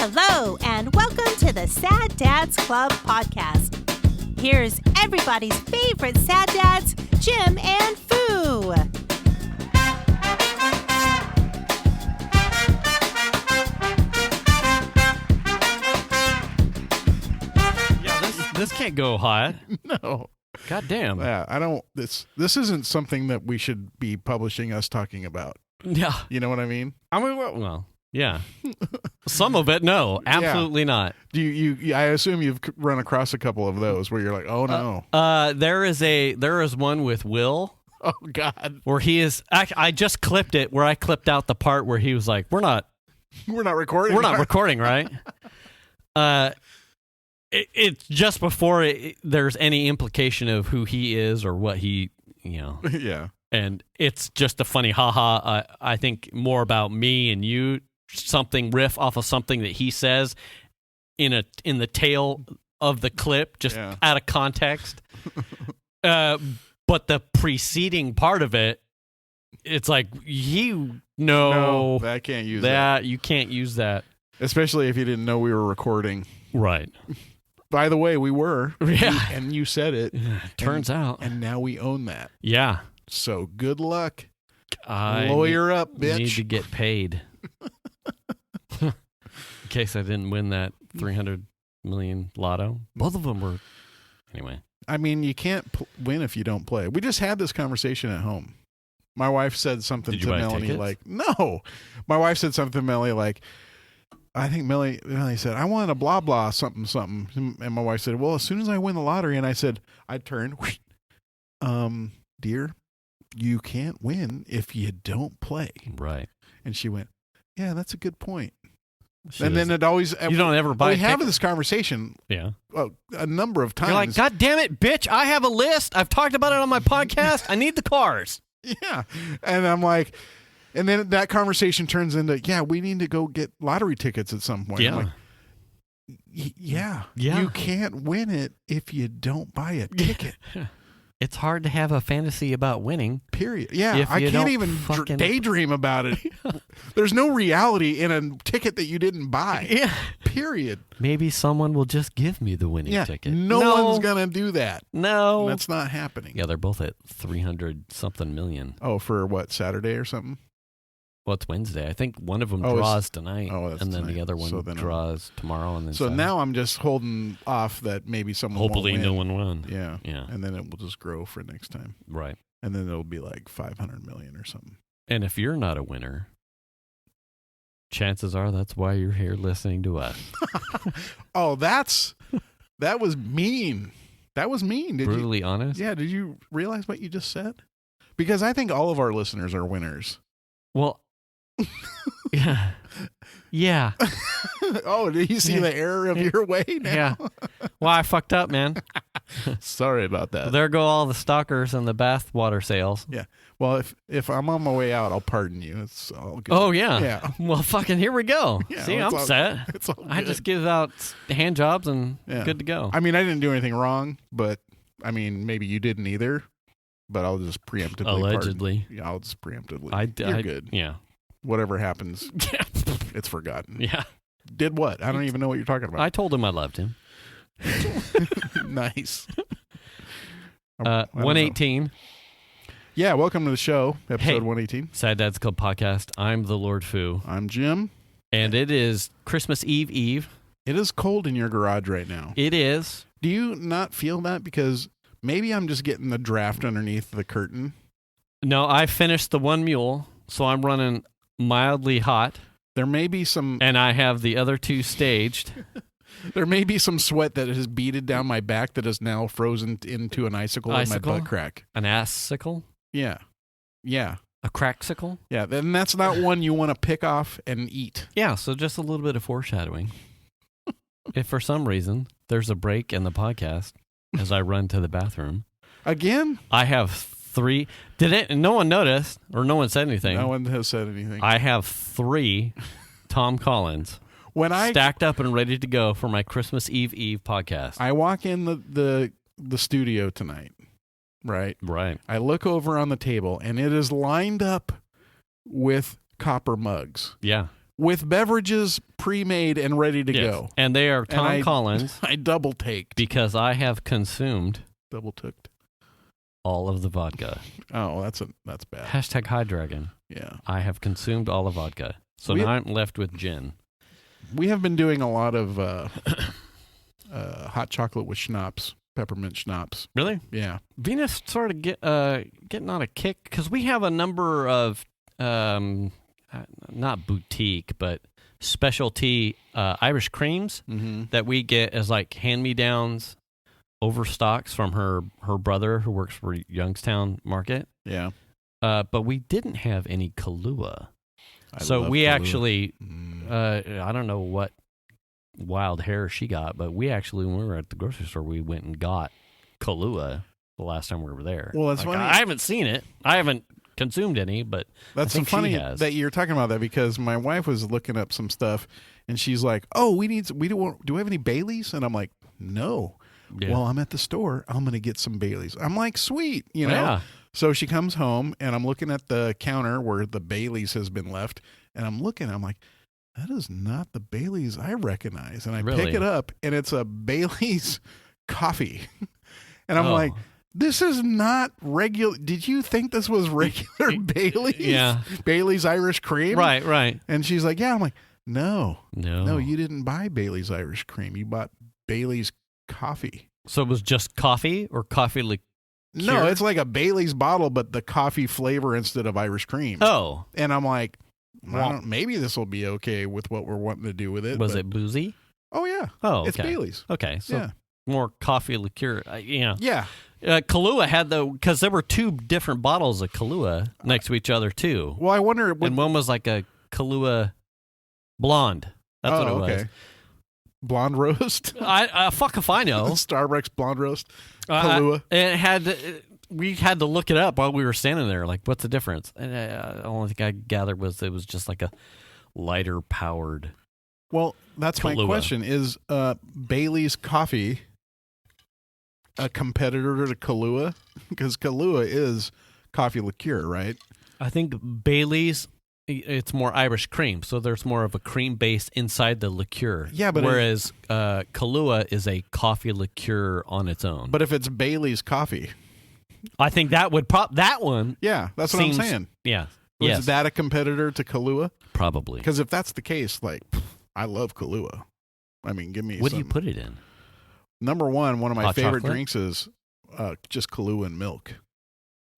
Hello, and welcome to the Sad Dads Club podcast. Here's everybody's favorite sad dads, Jim and Foo. Yeah, this can't go hot. No. God damn. Yeah, I don't. This isn't something that we should be publishing us talking about. Yeah. You know what I mean? I mean, well, yeah. Some of it, no, absolutely not. Do you? I assume you've run across a couple of those where you're like, oh no. There is one with Will. Oh God. Where he is. I just clipped it. Where I clipped out the part where he was like, "We're not recording. We're not recording, right?" It's just before there's any implication of who he is or what he, Yeah. And it's just a funny haha. I think more about me and you, something riff off of something that he says in the tail of the clip, just out of context. But the preceding part of it, it's like no, I can't use that. You can't use that, especially if you didn't know we were recording. Right. By the way, we were. Yeah. And you said it. Turns out. And now we own that. Yeah. So good luck. Lawyer up, bitch. Need to get paid. In case I didn't win that 300 million lotto. Both of them were. Anyway. I mean, you can't win if you don't play. We just had this conversation at home. My wife said something to Melanie tickets? like, no. My wife said something to Melanie like, I think Melanie said, I want a blah, blah, something, something. And my wife said, well, as soon as I win the lottery. And I said, I turned, dear, you can't win if you don't play. Right. And she went, yeah, that's a good point. Then it always, you don't ever buy. We have this conversation. Yeah. A number of times. You're like, God damn it, bitch. I have a list. I've talked about it on my podcast. I need the cars. Yeah. And I'm like, and then that conversation turns into, we need to go get lottery tickets at some point. Yeah. I'm like, yeah. You can't win it if you don't buy a ticket. It's hard to have a fantasy about winning. Period. Yeah. I can't even daydream about it. There's no reality in a ticket that you didn't buy. Yeah. Period. Maybe someone will just give me the winning ticket. No one's going to do that. No. That's not happening. Yeah, they're both at 300-something million. Oh, for what, Saturday or something? Well, it's Wednesday. I think one of them draws tonight, that's and then tonight. the other one draws tomorrow. And then so now I'm just holding off that maybe someone hopefully won't win. no one won. Yeah. And then it will just grow for next time. Right. And then it'll be like 500 million or something. And if you're not a winner, chances are that's why you're here listening to us. Oh, that was mean. That was mean. Brutally honest? Yeah. Did you realize what you just said? Because I think all of our listeners are winners. Well, yeah. Yeah. Oh, did you see the error of your way now? Yeah. Well, I fucked up, man. Sorry about that. There go all the stalkers and the bathwater sales. Yeah. Well, if I'm on my way out, I'll pardon you. It's all good. Oh, yeah. Yeah. Well, fucking here we go. Yeah, see, I'm set. It's all good. I just give out hand jobs and good to go. I mean, I didn't do anything wrong, but I mean, maybe you didn't either. But I'll just preemptively allegedly. Pardon. Yeah, I'll just preemptively. You're good. Yeah. Whatever happens, it's forgotten. Yeah. Did what? I don't even know what you're talking about. I told him I loved him. Nice. 118. Yeah, welcome to the show, episode 118. Sad Dads Club podcast. I'm the Lord Foo. I'm Jim. And it is Christmas Eve. It is cold in your garage right now. It is. Do you not feel that? Because maybe I'm just getting the draft underneath the curtain. No, I finished the one mule, so I'm running mildly hot. There may be some... And I have the other two staged. There may be some sweat that has beaded down my back that is now frozen into an icicle in my butt crack. An ass-sicle? Yeah. Yeah. A crack-sicle? Yeah, then that's not one you want to pick off and eat. Yeah, so just a little bit of foreshadowing. If for some reason there's a break in the podcast as I run to the bathroom. Again? I have 3. No one noticed or no one said anything. No one has said anything. I have 3 Tom Collins stacked up and ready to go for my Christmas Eve podcast. I walk in the studio tonight, right? Right. I look over on the table and it is lined up with copper mugs. Yeah. with beverages pre-made and ready to go. And they are Tom Collins. I double-taked. Because I have consumed Double-tooked. all of the vodka. Oh, that's bad. Hashtag High Dragon. Yeah. I have consumed all the vodka. So now I'm left with gin. We have been doing a lot of hot chocolate with schnapps, peppermint schnapps. Really? Yeah. Venus sort of getting on a kick because we have a number of not boutique but specialty Irish creams that we get as like hand-me-downs, overstocks from her brother who works for Youngstown Market. Yeah. But we didn't have any Kahlua. So we actually, I don't know what wild hair she got, but we actually, when we were at the grocery store, we went and got Kahlua the last time we were there. Well, that's funny. I haven't seen it. I haven't consumed any, but that's I think funny she has. that you're talking about that because my wife was looking up some stuff and she's like, "Oh, do we have any Baileys?" And I'm like, "No." Yeah. Well, I'm at the store. I'm going to get some Baileys. I'm like, "Sweet," you know. Yeah. So she comes home, and I'm looking at the counter where the Baileys has been left, and I'm like, that is not the Baileys I recognize. And I pick it up, and it's a Baileys coffee. And I'm like, this is not regular. Did you think this was regular Baileys? Yeah. Baileys Irish cream? Right. And she's like, yeah. I'm like, no, you didn't buy Baileys Irish cream. You bought Baileys coffee. So it was just coffee or coffee liqueur? No, it's like a Baileys bottle, but the coffee flavor instead of Irish cream. Oh. And I'm like, maybe this will be okay with what we're wanting to do with it. Was it boozy? Oh, yeah. Oh, okay. It's Baileys. Okay, so more coffee liqueur. Yeah. Kahlua had because there were two different bottles of Kahlua next to each other, too. Well, I wonder. And one was like a Kahlua blonde. That's what it was. Blonde roast? Fuck if I know. Starbucks blonde roast. Kahlua. We had to look it up while we were standing there. Like, what's the difference? And the only thing I gathered was it was just like a lighter powered. Well, that's Kahlua. My question. Is Baileys coffee a competitor to Kahlua? Because Kahlua is coffee liqueur, right? I think Baileys, it's more Irish cream, so there's more of a cream base inside the liqueur. Yeah, but whereas Kahlua is a coffee liqueur on its own. But if it's Baileys coffee, I think that would that one. Yeah, that's what I'm saying. Yeah, is that a competitor to Kahlua? Probably. Because if that's the case, like I love Kahlua. I mean, give me. What do you put it in? Number one of my hot favorite chocolate? drinks is just Kahlua and milk.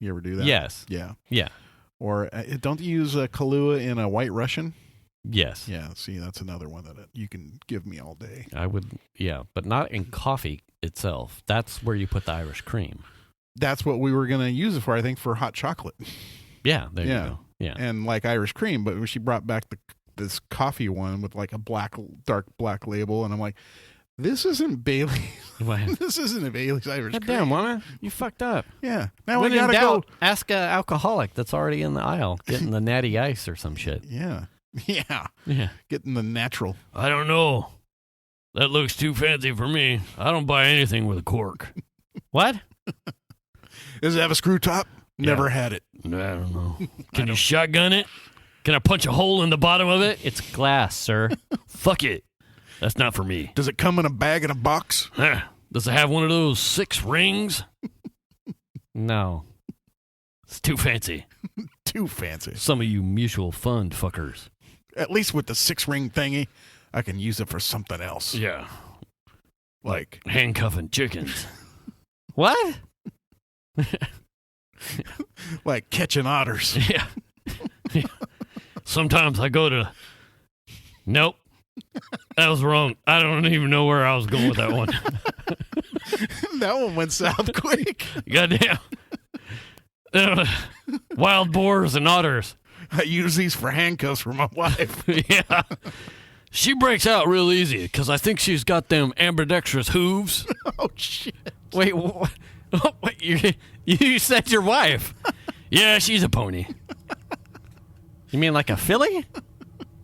You ever do that? Yes. Yeah. Yeah. Or don't you use Kahlua in a White Russian? Yes. Yeah, see, that's another one that you can give me all day. I would, but not in coffee itself. That's where you put the Irish cream. That's what we were going to use it for, I think, for hot chocolate. Yeah, there you go. Yeah. And like Irish cream, but she brought back this coffee one with like a dark black label, and I'm like, this isn't Baileys. This isn't a Baileys Irish cream. Damn, woman, you fucked up. Yeah. Now when we gotta go. Ask an alcoholic that's already in the aisle getting the natty ice or some shit. Yeah. Yeah. Yeah. Getting the natural. I don't know. That looks too fancy for me. I don't buy anything with a cork. What? Does it have a screw top? Never had it. I don't know. Can you shotgun it? Can I punch a hole in the bottom of it? It's glass, sir. Fuck it. That's not for me. Does it come in a bag in a box? Does it have one of those 6 rings? No. It's too fancy. Too fancy. Some of you mutual fund fuckers. At least with the 6-ring thingy, I can use it for something else. Yeah. Like handcuffing chickens. What? Like catching otters. Yeah. Sometimes I go to... Nope. That was wrong. I don't even know where I was going with that one. That one went south quick. Goddamn. Wild boars and otters. I use these for handcuffs for my wife. Yeah. She breaks out real easy because I think she's got them ambidextrous hooves. Oh, shit. Wait, what? You said your wife. Yeah, she's a pony. You mean like a filly?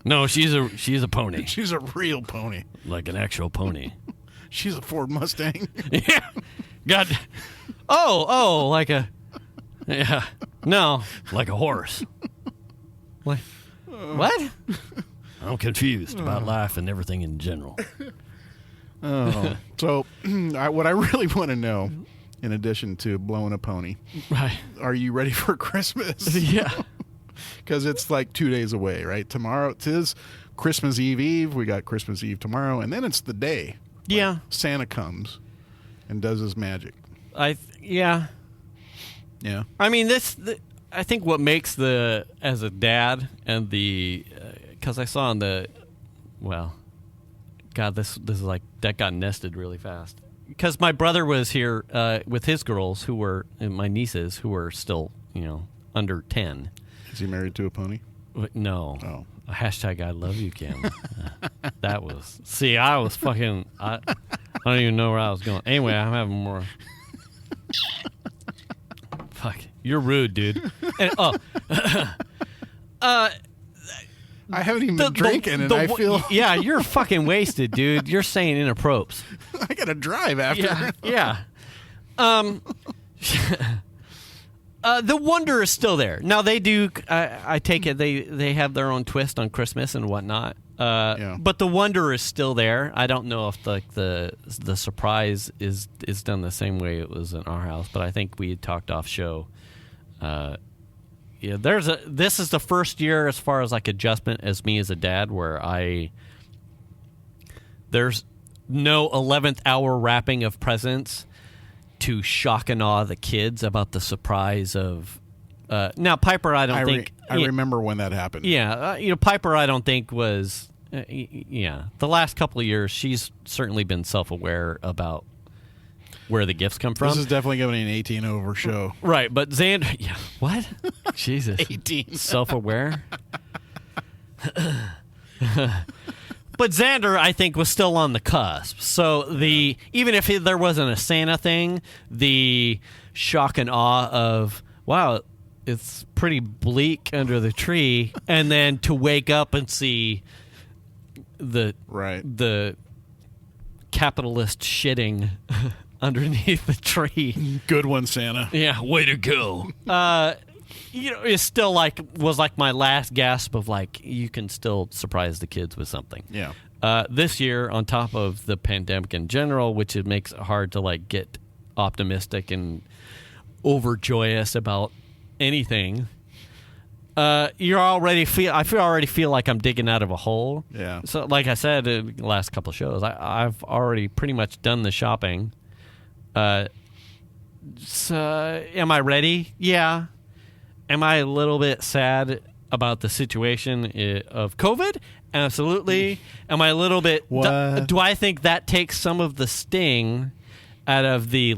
No, she's a pony. She's a real pony. Like an actual pony. She's a Ford Mustang. Yeah. Oh, like a... Yeah. No, like a horse. What? I'm confused about life and everything in general. So what I really want to know, in addition to blowing a pony, right? Are you ready for Christmas? Yeah. Because it's like 2 days away, right? Tomorrow it is Christmas Eve. We got Christmas Eve tomorrow, and then it's the day. Yeah. Santa comes and does his magic. Yeah. I mean, I think what makes as a dad and because I saw this is like that got nested really fast. Because my brother was here with his girls my nieces who were still, under 10. Is he married to a pony? No. Oh. Hashtag I love you, Kim. That was... See, I was fucking... I don't even know where I was going. Anyway, I'm having more... Fuck. You're rude, dude. And, I haven't even been drinking, and I feel... Yeah, you're fucking wasted, dude. You're saying inappropriate. I gotta drive after. Yeah. The wonder is still there. Now they do. I take it they have their own twist on Christmas and whatnot. But the wonder is still there. I don't know if the surprise is done the same way it was in our house. But I think we had talked off show. This is the first year as far as like adjustment as me as a dad where there's no 11th hour wrapping of presents to shock and awe the kids about the surprise of now Piper. I remember when that happened. Yeah, Piper. I don't think was the last couple of years she's certainly been self-aware about where the gifts come from. This is definitely going to be an 18 over show, right? But Xander, what? Jesus, 18 self-aware. But Xander, I think, was still on the cusp. So even if there wasn't a Santa thing, the shock and awe of, wow, it's pretty bleak under the tree, and then to wake up and see the capitalist shitting underneath the tree. Good one, Santa. Yeah, way to go. It's still was my last gasp of you can still surprise the kids with something. Yeah. This year, on top of the pandemic in general, which it makes it hard to get optimistic and overjoyous about anything. I already feel like I'm digging out of a hole. Yeah. So, like I said in the last couple of shows, I've already pretty much done the shopping. So, am I ready? Yeah. Am I a little bit sad about the situation of COVID? Absolutely. Am I a little bit... Do I think that takes some of the sting out of the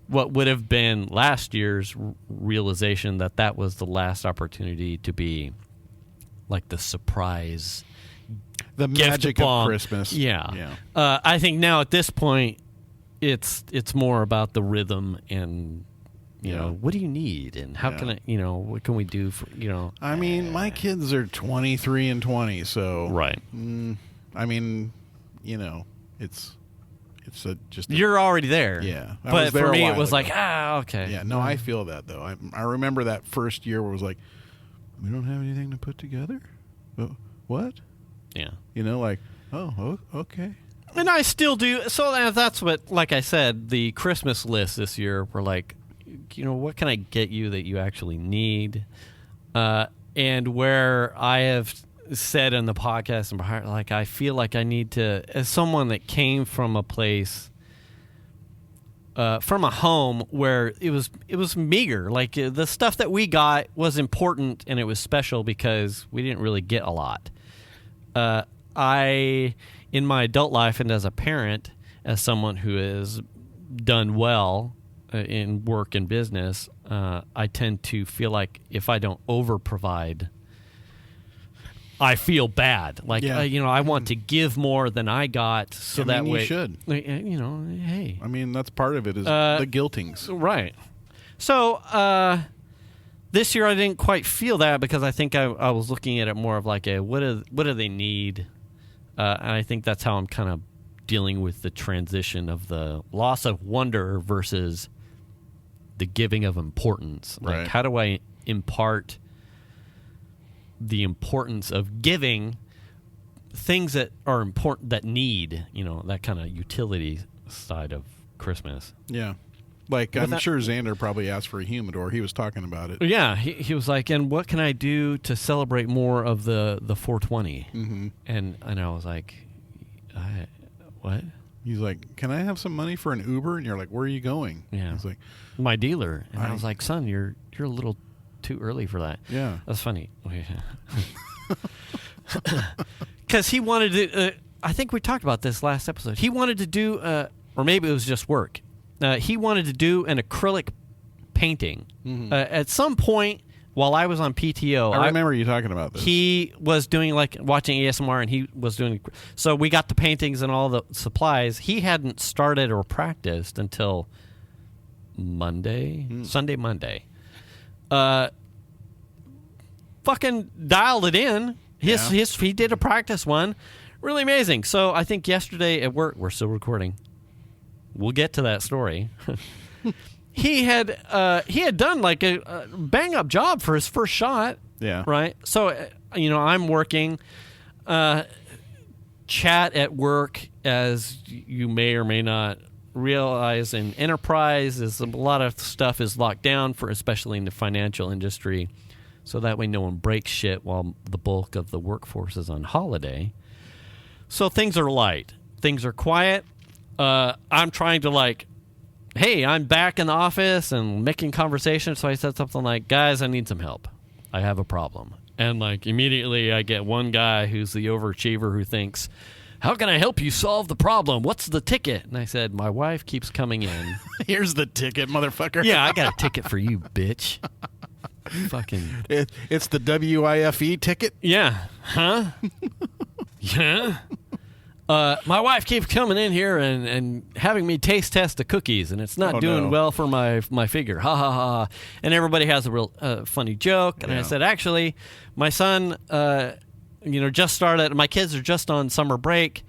what would have been last year's realization that was the last opportunity to be the surprise... The magic of Christmas. Yeah. I think now at this point, it's more about the rhythm and... what do you need, and how can what can we do for I mean, my kids are 23 and 20, so right. I mean, it's just you're already there. Yeah, but for me, it was okay. Yeah, no, I feel that though. I remember that first year where it was like, we don't have anything to put together. What? Yeah. Oh, okay. And I still do. So that's what, like I said, the Christmas list this year were what can I get you that you actually need? And where I have said in the podcast, I feel like I need to, as someone that came from a place, from a home where it was meager. The stuff that we got was important and it was special because we didn't really get a lot. In my adult life and as a parent, as someone who has done well in work and business, I tend to feel like if I don't over-provide, I feel bad. I want to give more than I got, so that way... you should. Hey. I mean, that's part of it is the guiltings. Right. So, this year I didn't quite feel that because I think I was looking at it more of what do they need? And I think that's how I'm kind of dealing with the transition of the loss of wonder versus the giving of importance. Right. How do I impart the importance of giving things that are important, that need, that kind of utility side of Christmas. Yeah. Like, I'm sure Xander probably asked for a humidor. He was talking about it. Yeah, he was like, and what can I do to celebrate more of the 420? Mm-hmm. And I was like, what? He's like, can I have some money for an Uber? And you're like, where are you going? Yeah. He's like, my dealer. And I was like, son, you're a little too early for that. Yeah. That's funny. Because he wanted to, I think we talked about this last episode. He wanted to do, or maybe it was just work. He wanted to do an acrylic painting. Mm-hmm. At some point while I was on PTO, I remember you talking about this. He was doing watching ASMR, and he was doing. So we got the paintings and all the supplies. He hadn't started or practiced until Sunday, Monday. Fucking dialed it in. He did a practice one, really amazing. So I think yesterday at work, we're still recording. We'll get to that story. He had done like a bang up job for his first shot. Yeah. Right. So I'm working. Chat at work, as you may or may not realize, in enterprise, is a lot of stuff is locked down especially in the financial industry, so that way no one breaks shit while the bulk of the workforce is on holiday. So things are light. Things are quiet. I'm trying to hey, I'm back in the office and making conversation. So I said something like, guys, I need some help. I have a problem. And immediately I get one guy who's the overachiever who thinks, how can I help you solve the problem? What's the ticket? And I said, my wife keeps coming in. Here's the ticket, motherfucker. Yeah, I got a ticket for you, bitch. Fucking. It's the WIFE ticket? Yeah. Huh? Yeah. My wife keeps coming in here and having me taste test the cookies, and it's not doing well for my figure. Ha, ha, ha. And everybody has a real funny joke. And I said, actually, my son, just started. My kids are just on summer break,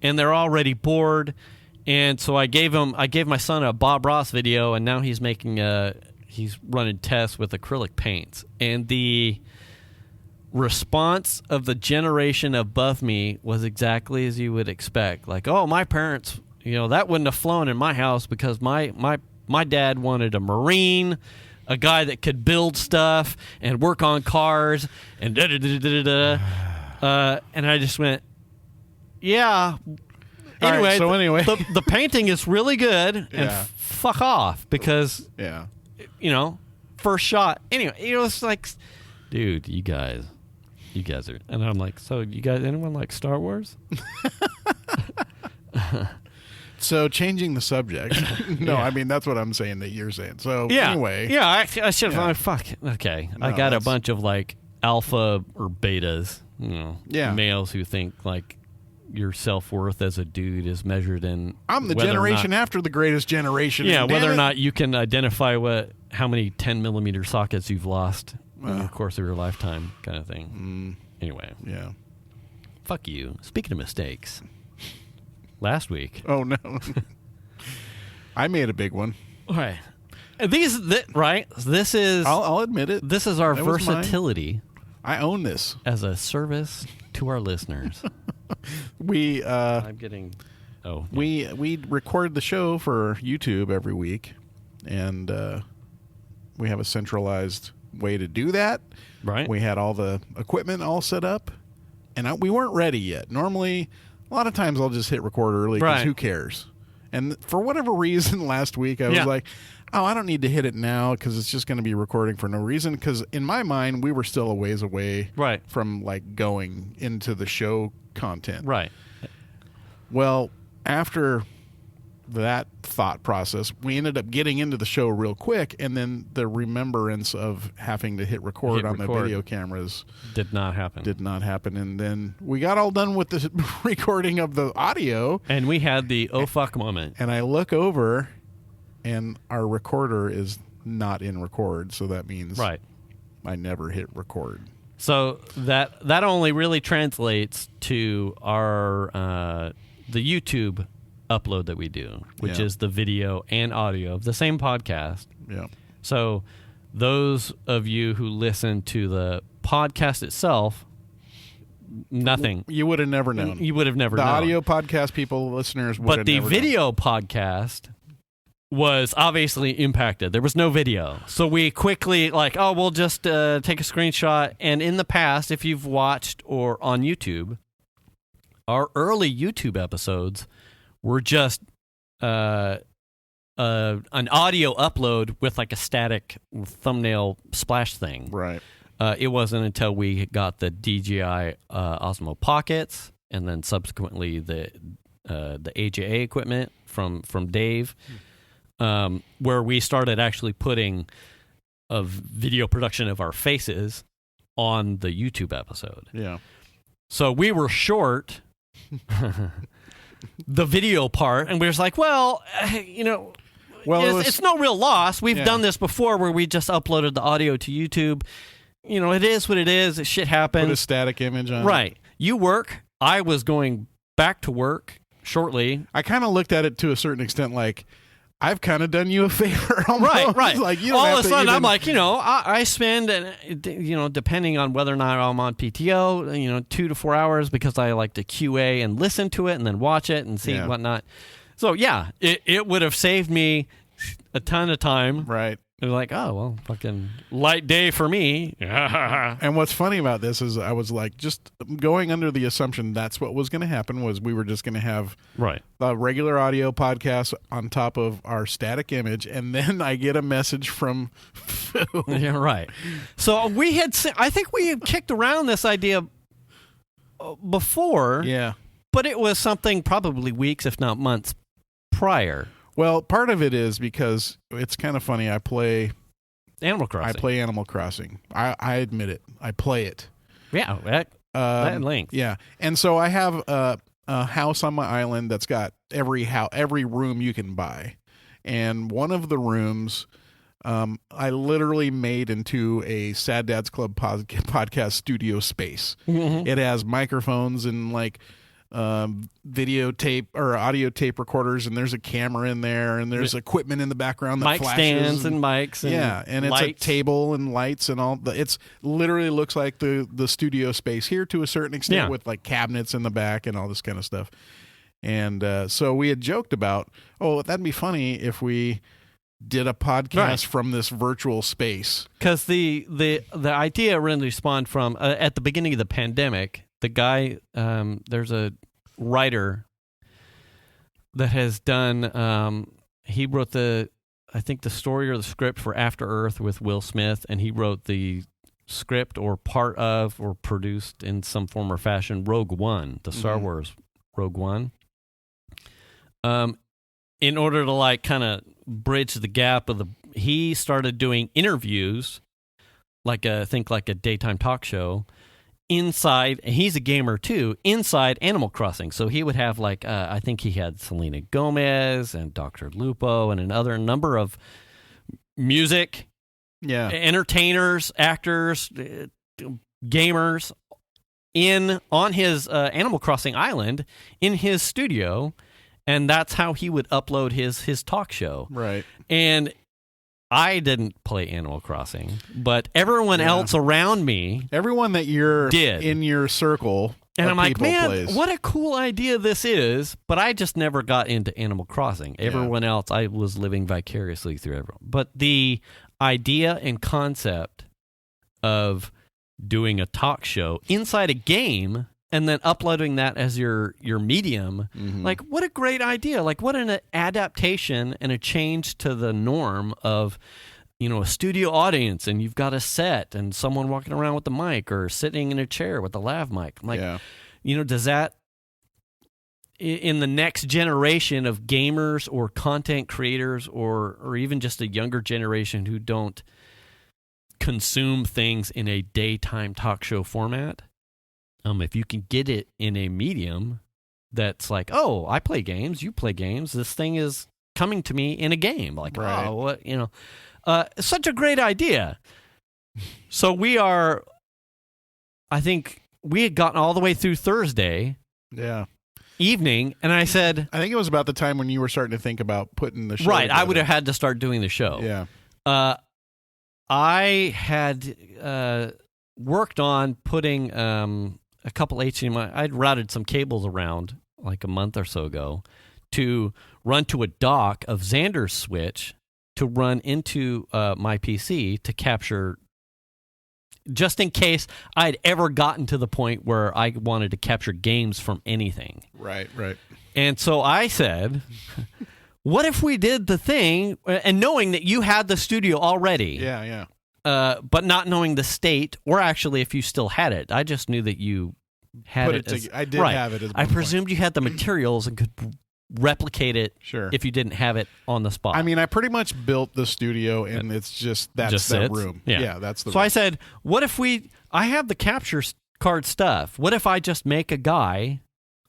and they're already bored. And so I gave my son a Bob Ross video, and now he's he's running tests with acrylic paints. And the response of the generation above me was exactly as you would expect. My parents, that wouldn't have flown in my house because my dad wanted a Marine, a guy that could build stuff and work on cars and da-da-da-da-da-da. And I just went, yeah. Anyway, the painting is really good, and fuck off, because, first shot. Anyway, it's like, dude, you guys are, and I'm like, so you guys, anyone like Star Wars? So changing the subject. No, I mean, that's what I'm saying that you're saying. So anyway. Yeah, I should have, fuck. Okay. No, I got a bunch of alpha or betas, males who think your self-worth as a dude is measured in. I'm the generation after the greatest generation. Yeah, whether or not you can identify how many 10mm sockets you've lost in the course of your lifetime, kind of thing. Anyway. Yeah. Fuck you. Speaking of mistakes, last week. Oh, no. I made a big one. All right. Right? This is. I'll admit it. This is our versatility. I own this. As a service to our listeners. I'm getting. Oh. Yeah. We record the show for YouTube every week, and we have a centralized way to do that. Right. We had all the equipment all set up, and we weren't ready yet. Normally, a lot of times I'll just hit record early because who cares? And for whatever reason, last week I was like, oh, I don't need to hit it now because it's just going to be recording for no reason. Because in my mind, we were still a ways away from going into the show content. Right. Well, after that thought process, we ended up getting into the show real quick, and then the remembrance of having to hit record on the video cameras did not happen. And then we got all done with the recording of the audio, and we had the oh fuck moment. And I look over, and our recorder is not in record, so that means I never hit record. So that only really translates to our the YouTube upload that we do, which is the video and audio of the same podcast. Yeah. So those of you who listen to the podcast itself, nothing. You would have never known. You would have never known. The audio podcast people, listeners would have never known. But the video podcast was obviously impacted. There was no video. So we quickly, we'll just take a screenshot. And in the past, if you've watched or on YouTube, our early YouTube episodes were just an audio upload with like a static thumbnail splash thing. Right. It wasn't until we got the DJI Osmo Pockets and then subsequently the AJA equipment from Dave, where we started actually putting a video production of our faces on the YouTube episode. Yeah. So we were short the video part, and we were just like, it's no real loss. We've done this before where we just uploaded the audio to YouTube. It is what it is. Shit happens. Put a static image on. Right. You work. I was going back to work shortly. I kind of looked at it to a certain extent like, I've kind of done you a favor. Almost. Right. Like, you don't all have of a to sudden, even... I'm like, I spend, depending on whether or not I'm on PTO, 2 to 4 hours because I like to QA and listen to it and then watch it and see whatnot. So, yeah, it would have saved me a ton of time. Right. It was like, oh, well, fucking light day for me. And what's funny about this is I was like, just going under the assumption that's what was going to happen was we were just going to have a regular audio podcast on top of our static image. And then I get a message from Fu. Yeah, right. So I think we had kicked around this idea before. Yeah. But it was something probably weeks, if not months prior. Well, part of it is because it's kind of funny. I play Animal Crossing. I play Animal Crossing. I admit it. I play it. Yeah, that length. Yeah, and so I have a house on my island that's got every room you can buy, and one of the rooms I literally made into a Sad Dads Club podcast studio space. Mm-hmm. It has microphones and videotape or audio tape recorders, and there's a camera in there, and there's equipment in the background that mic flashes stands and mics and it's lights. A table and lights and all it's literally looks like the studio space here to a certain extent with like cabinets in the back and all this kind of stuff. And so we had joked about, that'd be funny if we did a podcast from this virtual space, because the idea really spawned from at the beginning of the pandemic. The guy, there's a writer that has done, he wrote I think the story or the script for After Earth with Will Smith, and he wrote the script or part of or produced in some form or fashion Rogue One, the Star Wars Rogue One. In order to kind of bridge the gap he started doing interviews, like a daytime talk show, inside, and he's a gamer too, inside Animal Crossing. So he would have I think he had Selena Gomez and Dr. Lupo and another number of music, entertainers, actors, gamers on his Animal Crossing island in his studio, and that's how he would upload his talk show. Right. And I didn't play Animal Crossing, but everyone else around me, everyone that you're did in your circle, and I'm like, man, plays. What a cool idea this is! But I just never got into Animal Crossing. Everyone else, I was living vicariously through everyone. But the idea and concept of doing a talk show inside a game and then uploading that as your medium, what a great idea. What an adaptation and a change to the norm of, a studio audience, and you've got a set and someone walking around with the mic or sitting in a chair with the lav mic. Does that, in the next generation of gamers or content creators or even just a younger generation who don't consume things in a daytime talk show format, if you can get it in a medium that's like, I play games, you play games, this thing is coming to me in a game. Such a great idea. So I think we had gotten all the way through Thursday evening, and I said, I think it was about the time when you were starting to think about putting the show right, together. I would have had to start doing the show. Yeah. I had worked on putting a couple HDMI. I'd routed some cables around like a month or so ago to run to a dock of Xander's switch to run into my PC to capture, just in case I'd ever gotten to the point where I wanted to capture games from anything. Right. And so I said, what if we did the thing, and knowing that you had the studio already. Yeah. But not knowing the state, or actually if you still had it. I just knew that you had it. I did have it. I presumed you had the materials and could replicate it if you didn't have it on the spot. I mean, I pretty much built the studio, and it's that's that room. Yeah, that's the room. So I said, what if I have the capture card stuff. What if I just make a guy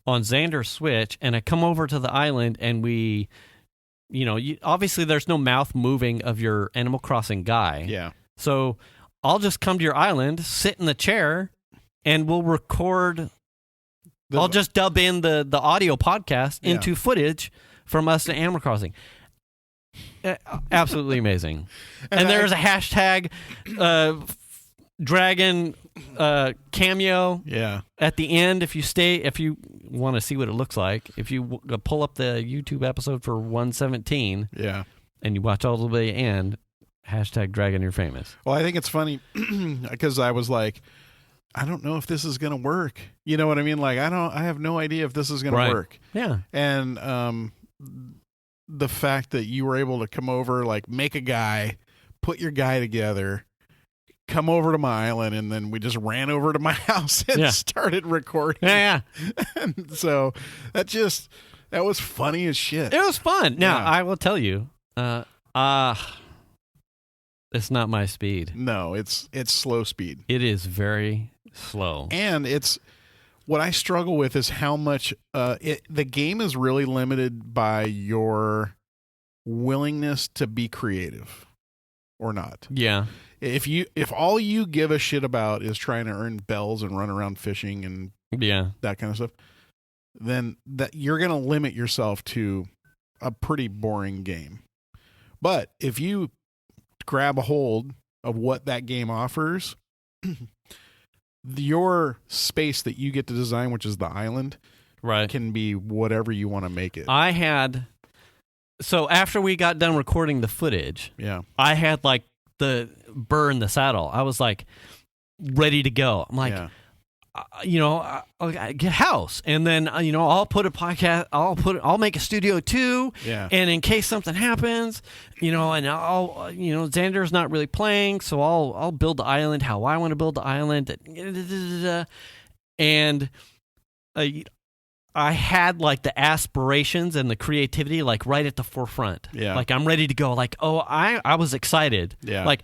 on Xander's Switch, and I come over to the island, and we, obviously there's no mouth moving of your Animal Crossing guy. Yeah. So I'll just come to your island, sit in the chair, and we'll record. I'll just dub in the audio podcast into footage from us to Animal Crossing. Absolutely amazing. And there's a hashtag dragon cameo at the end. If you want to see what it looks like, if you pull up the YouTube episode for 117 and you watch all the way to the end, hashtag dragon, you're famous. Well, I think it's funny because I was like, I don't know if this is going to work. You know what I mean? Like, I have no idea if this is going to work. Yeah. And the fact that you were able to come over, like, make a guy, put your guy together, come over to my island, and then we just ran over to my house and started recording. Yeah. And so that was funny as shit. It was fun. Now, I will tell you, it's not my speed. No, it's slow speed. It is very slow. And it's what I struggle with is how much the game is really limited by your willingness to be creative or not. Yeah. If all you give a shit about is trying to earn bells and run around fishing and that kind of stuff, then that you're going to limit yourself to a pretty boring game. But if you grab a hold of what that game offers, your space that you get to design, which is the island, can be whatever you want to make it. So after we got done recording the footage, I had like the burr in the saddle. I was like ready to go. I'm like, I'll get a house, and then I'll put a podcast. I'll make a studio too. Yeah. And in case something happens, and I'll Xander's not really playing, so I'll build the island how I want to build the island. And I had like the aspirations and the creativity like right at the forefront. Yeah. Like I'm ready to go. Like, I was excited. Yeah. Like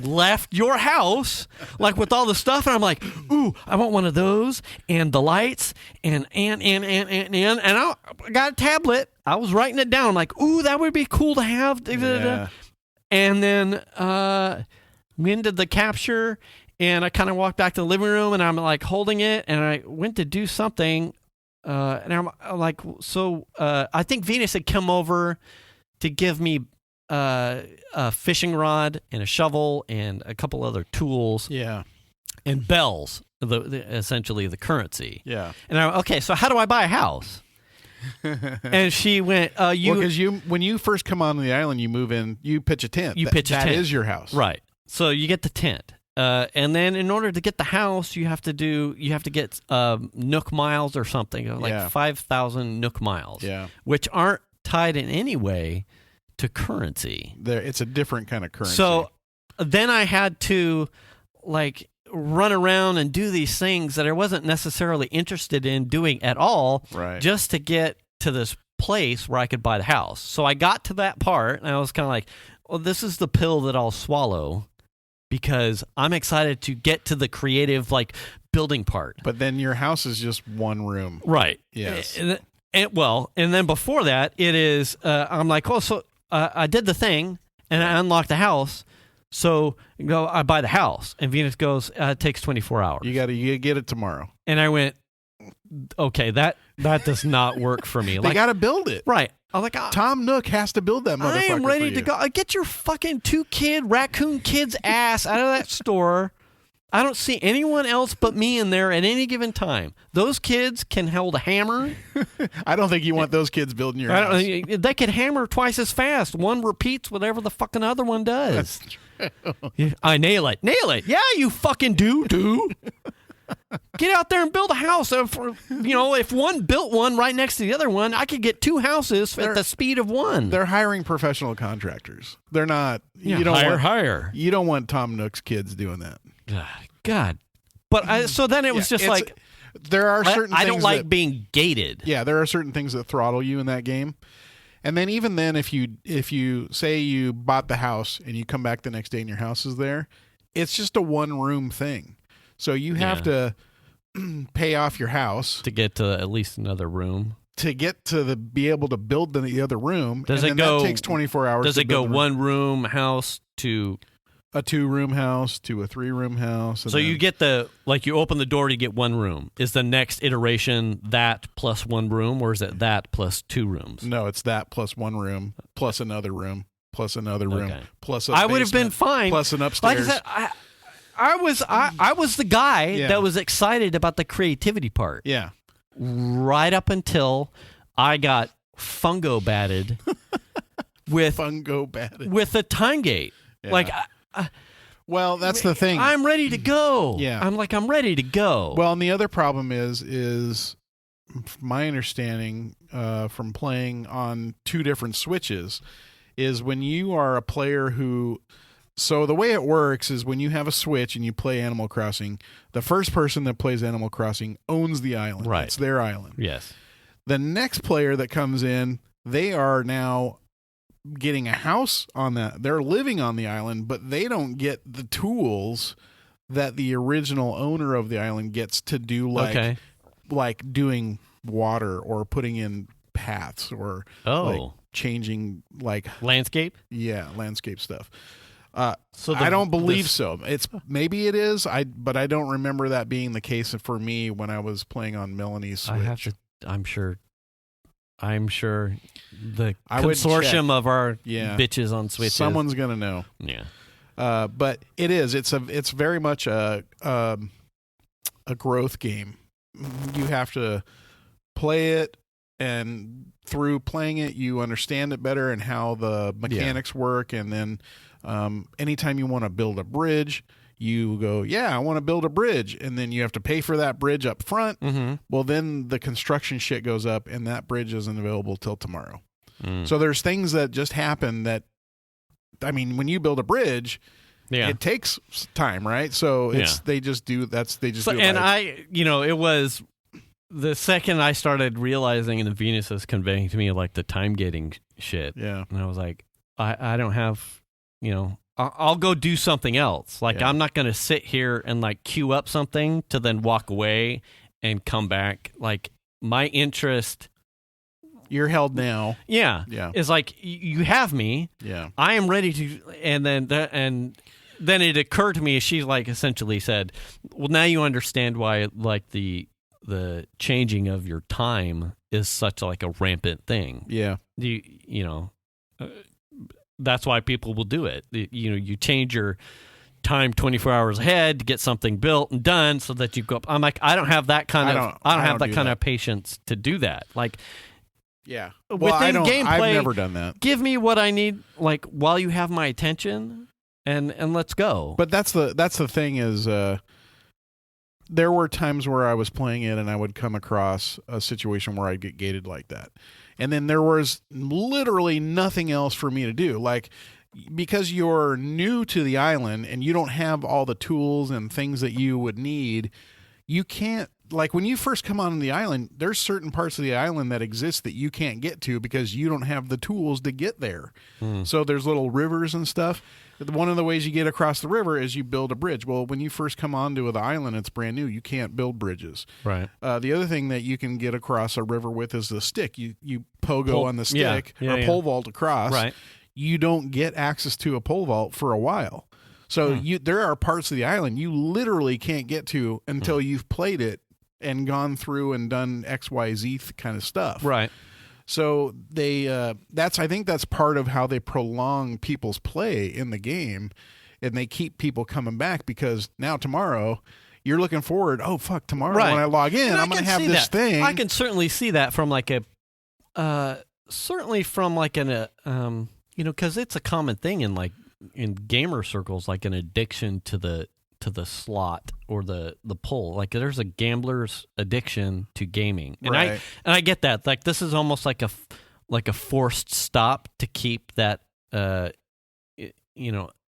left your house like with all the stuff, and I'm like, ooh, I want one of those, and the lights, and I got a tablet. I was writing it down. I'm like, ooh, that would be cool to have. Yeah. And then we ended the capture, and I kind of walked back to the living room, and I'm like holding it, and I went to do something, and I'm like, so I think Venus had come over to give me a fishing rod and a shovel and a couple other tools. Yeah. And bells, essentially the currency. Yeah. And so how do I buy a house? And she went, because when you first come on the island, you move in, you pitch a tent. That is your house. Right. So you get the tent. And then in order to get the house, you have to get Nook miles or something, like 5,000 Nook miles. Yeah. Which aren't tied in any way to currency. It's a different kind of currency. So then I had to like run around and do these things that I wasn't necessarily interested in doing at all, just to get to this place where I could buy the house. So I got to that part, and I was kind of like, well, this is the pill that I'll swallow because I'm excited to get to the creative like building part. But then your house is just one room. Right. Yes. And then before that, it is, I'm like, I did the thing, and I unlocked the house, so I buy the house. And Venus goes, it takes 24 hours. You gotta get it tomorrow. And I went, okay, that does not work for me. They gotta build it. Right. I'm like, Tom Nook has to build that motherfucker. I am ready to go. Get your fucking raccoon kid's ass out of that store. I don't see anyone else but me in there at any given time. Those kids can hold a hammer. I don't think you want those kids building your house. They could hammer twice as fast. One repeats whatever the fucking other one does. That's true. I nail it. Yeah, you fucking do. Get out there and build a house. If one built one right next to the other one, I could get 2 houses at the speed of one. They're hiring professional contractors. They're not. Yeah, you don't hire. You don't want Tom Nook's kids doing that. God. But so then it was just like there are certain. I things don't like being gated. Yeah, there are certain things that throttle you in that game. And then even then, if you say you bought the house and you come back the next day and your house is there, it's just a 1-room thing. So you have to pay off your house to get to at least another room. To get to be able to build the other room. Does it go? That takes 24 hours. Does it go 1-room house to a 2-room house to a 3-room house? So you get you open the door to get 1 room. Is the next iteration that plus 1 room, or is it that plus 2 rooms? No, it's that plus 1 room plus another room plus another room plus a I would have been fine. Plus an upstairs. Like I said, I was the guy that was excited about the creativity part. Yeah. Right up until I got fungo batted with a time gate. Yeah. Like well, that's the thing. I'm ready to go. Yeah. I'm ready to go. Well, and the other problem is my understanding from playing on 2 different Switches is when you are a player who. So the way it works is when you have a Switch and you play Animal Crossing, the first person that plays Animal Crossing owns the island. Right. It's their island. Yes. The next player that comes in, they are now getting a house on that. They're living on the island, but they don't get the tools that the original owner of the island gets to do, like doing water or putting in paths or like changing like landscape. Yeah, landscape stuff. So I don't believe so. It's maybe it is. But I don't remember that being the case for me when I was playing on Melanie's Switch. I'm sure the consortium of our bitches on Switches. Someone's gonna know. Yeah. But it is. It's very much a growth game. You have to play it, and through playing it, you understand it better and how the mechanics work, and then. Anytime you want to build a bridge, you go, I want to build a bridge. And then you have to pay for that bridge up front. Mm-hmm. Well, then the construction shit goes up and that bridge isn't available till tomorrow. So there's things that just happen that, I mean, when you build a bridge, it takes time, right? So they just do do it. And it was the second I started realizing, and Venus is conveying to me like the time gating shit. Yeah. And I was like, I don't have, I'll go do something else. Like, I'm not going to sit here and like queue up something to then walk away and come back. Like, my interest. You're held now. Yeah. It's like, you have me. Yeah. I am ready to. And then it occurred to me, she like essentially said, well, now you understand why like the changing of your time is such like a rampant thing. Yeah. That's why people will do it. You change your time 24 hours ahead to get something built and done so that you go up. I'm like, I don't have that kind of patience to do that. Like, within gameplay, I've never done that. Give me what I need, like, while you have my attention, and let's go. But that's the thing is, there were times where I was playing it and I would come across a situation where I'd get gated like that. And then there was literally nothing else for me to do. Like, because you're new to the island and you don't have all the tools and things that you would need, you can't, like when you first come on the island, there's certain parts of the island that exist that you can't get to because you don't have the tools to get there. So there's little rivers and stuff. One of the ways you get across the river is you build a bridge. Well, when you first come onto the island, it's brand new. You can't build bridges. Right. The other thing that you can get across a river with is the stick. You pogo on the stick or pole vault across. Right. You don't get access to a pole vault for a while. So there are parts of the island you literally can't get to until you've played it and gone through and done XYZ kind of stuff. Right. So I think that's part of how they prolong people's play in the game and they keep people coming back because now tomorrow you're looking forward. Oh fuck! Tomorrow when I log in, I'm going to have this thing. I can certainly see that from like because it's a common thing in gamer circles, like an addiction to the slot or the pull. Like there's a gambler's addiction to gaming, and I get that. Like this is almost like a forced stop to keep that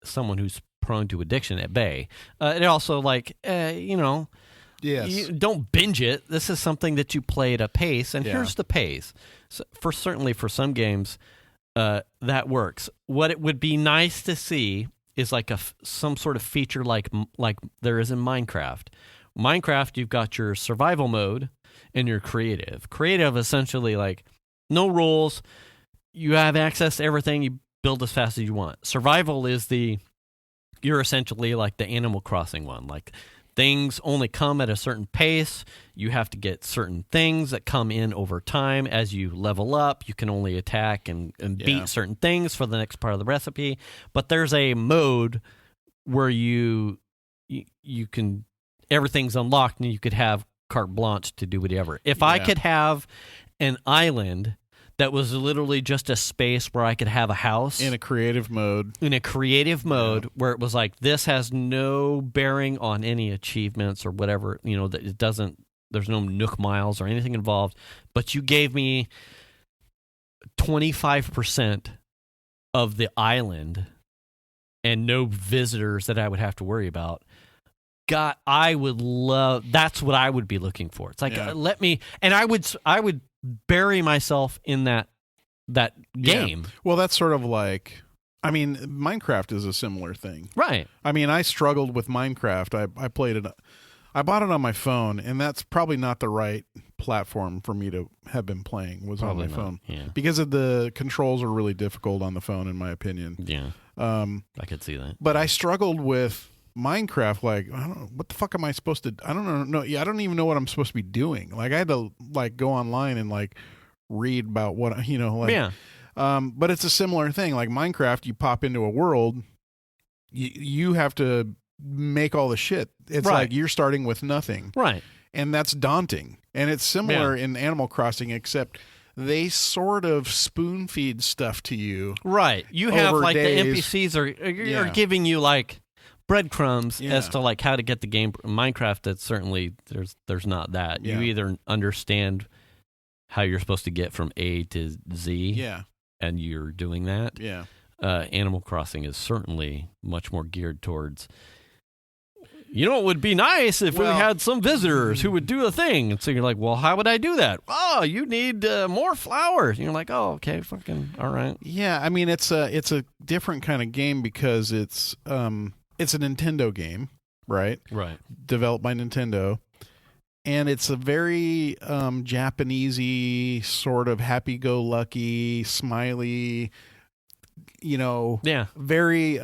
someone who's prone to addiction at bay. It also yes, you don't binge it. This is something that you play at a pace, and here's the pace. So for some games, that works. What it would be nice to see is like some sort of feature like there is in Minecraft. Minecraft, you've got your survival mode and your creative. Creative, essentially, like no rules. You have access to everything. You build as fast as you want. Survival is you're essentially like the Animal Crossing one. Like things only come at a certain pace. You have to get certain things that come in over time. As you level up, you can only attack and beat certain things for the next part of the recipe. But there's a mode where you can, everything's unlocked and you could have carte blanche to do whatever. If I could have an island that was literally just a space where I could have a house. In a creative mode. Where it was like, this has no bearing on any achievements or whatever, that it doesn't, there's no Nook miles or anything involved, but you gave me 25% of the island and no visitors that I would have to worry about. God, I would love, that's what I would be looking for. It's like, let me, and I would bury myself in that game. Yeah. Well, that's sort of like, I mean, Minecraft is a similar thing. Right. I mean, I struggled with Minecraft. I played it. I bought it on my phone, and that's probably not the right platform for me to have been playing, was probably on my phone. Yeah. Because of the controls are really difficult on the phone, in my opinion. Yeah. I could see that. But I struggled with Minecraft, like, I don't know, what the fuck am I supposed to, I don't know, no, yeah, I don't even know what I'm supposed to be doing. Like, I had to, like, go online and, like, read about what, but it's a similar thing. Like, Minecraft, you pop into a world, you have to make all the shit. It's like you're starting with nothing. Right. And that's daunting. And it's similar in Animal Crossing, except they sort of spoon feed stuff to you. Right. You have, like, days. the NPCs are giving you, like, breadcrumbs as to, like, how to get the game. Minecraft, that's certainly, there's not that. You either understand how you're supposed to get from A to Z, and you're doing that. Yeah. Animal Crossing is certainly much more geared towards, it would be nice if we had some visitors who would do a thing. And so you're like, well, how would I do that? Oh, you need more flowers. And you're like, oh, okay, fucking all right. Yeah, I mean, it's a different kind of game because it's a Nintendo game, right? Right. Developed by Nintendo. And it's a very Japanesey sort of happy-go-lucky, smiley, very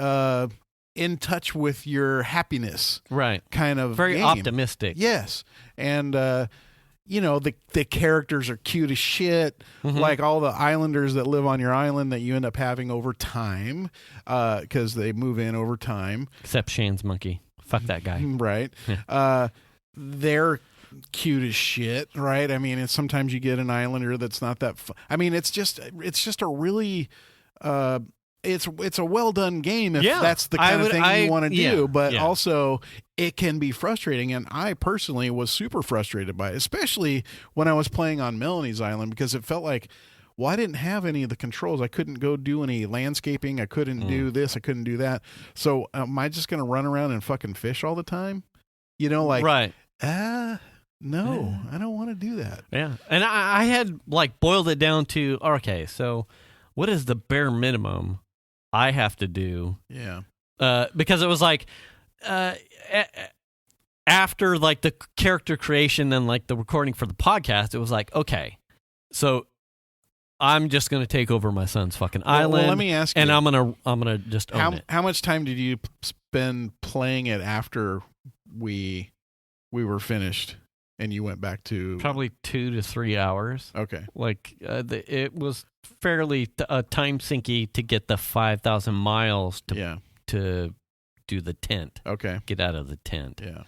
in touch with your happiness, right? Kind of very game. Optimistic. Yes, and the characters are cute as shit, like all the islanders that live on your island that you end up having over time, because they move in over time. Except Shane's monkey. Fuck that guy. Right. They're cute as shit, right? I mean, sometimes you get an islander that's not that I mean, it's just a really it's a well done game if that's the kind of thing you want to do, but also it can be frustrating, and I personally was super frustrated by it, especially when I was playing on Melanie's Island, because it felt like, well, I didn't have any of the controls. I couldn't go do any landscaping. I couldn't do this. I couldn't do that. So am I just going to run around and fucking fish all the time? Right. No, I don't want to do that. Yeah. And I had, like, boiled it down to, okay, so what is the bare minimum I have to do? Yeah. Because it was like, after, like, the character creation and, like, the recording for the podcast, it was like, okay, so I'm just going to take over my son's fucking island. Well, let me ask you. And I'm gonna just own it. How much time did you spend playing it after we were finished and you went back to? Probably 2 to 3 hours. Okay. Like, it was fairly time sinky to get the 5,000 miles to do the tent. Okay. Get out of the tent. Yeah.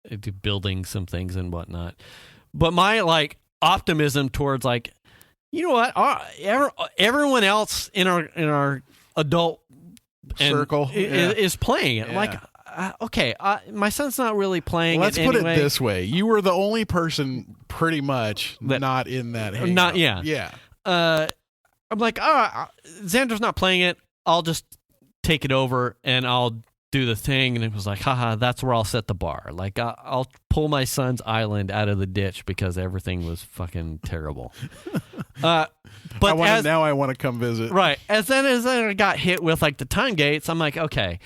Do building some things and whatnot. But my like optimism towards like, you know what? Everyone else in our adult circle is playing it. Yeah. Like, okay, my son's not really playing Let's it put anyway. it this way. You were the only person pretty much not in that hangout. Yeah. I'm like, Xander's not playing it. I'll just take it over and I'll do the thing. And it was like, haha, that's where I'll set the bar. Like, I'll pull my son's island out of the ditch because everything was fucking terrible. But now I want to come visit. Right. As I got hit with like the time gates, I'm like, okay,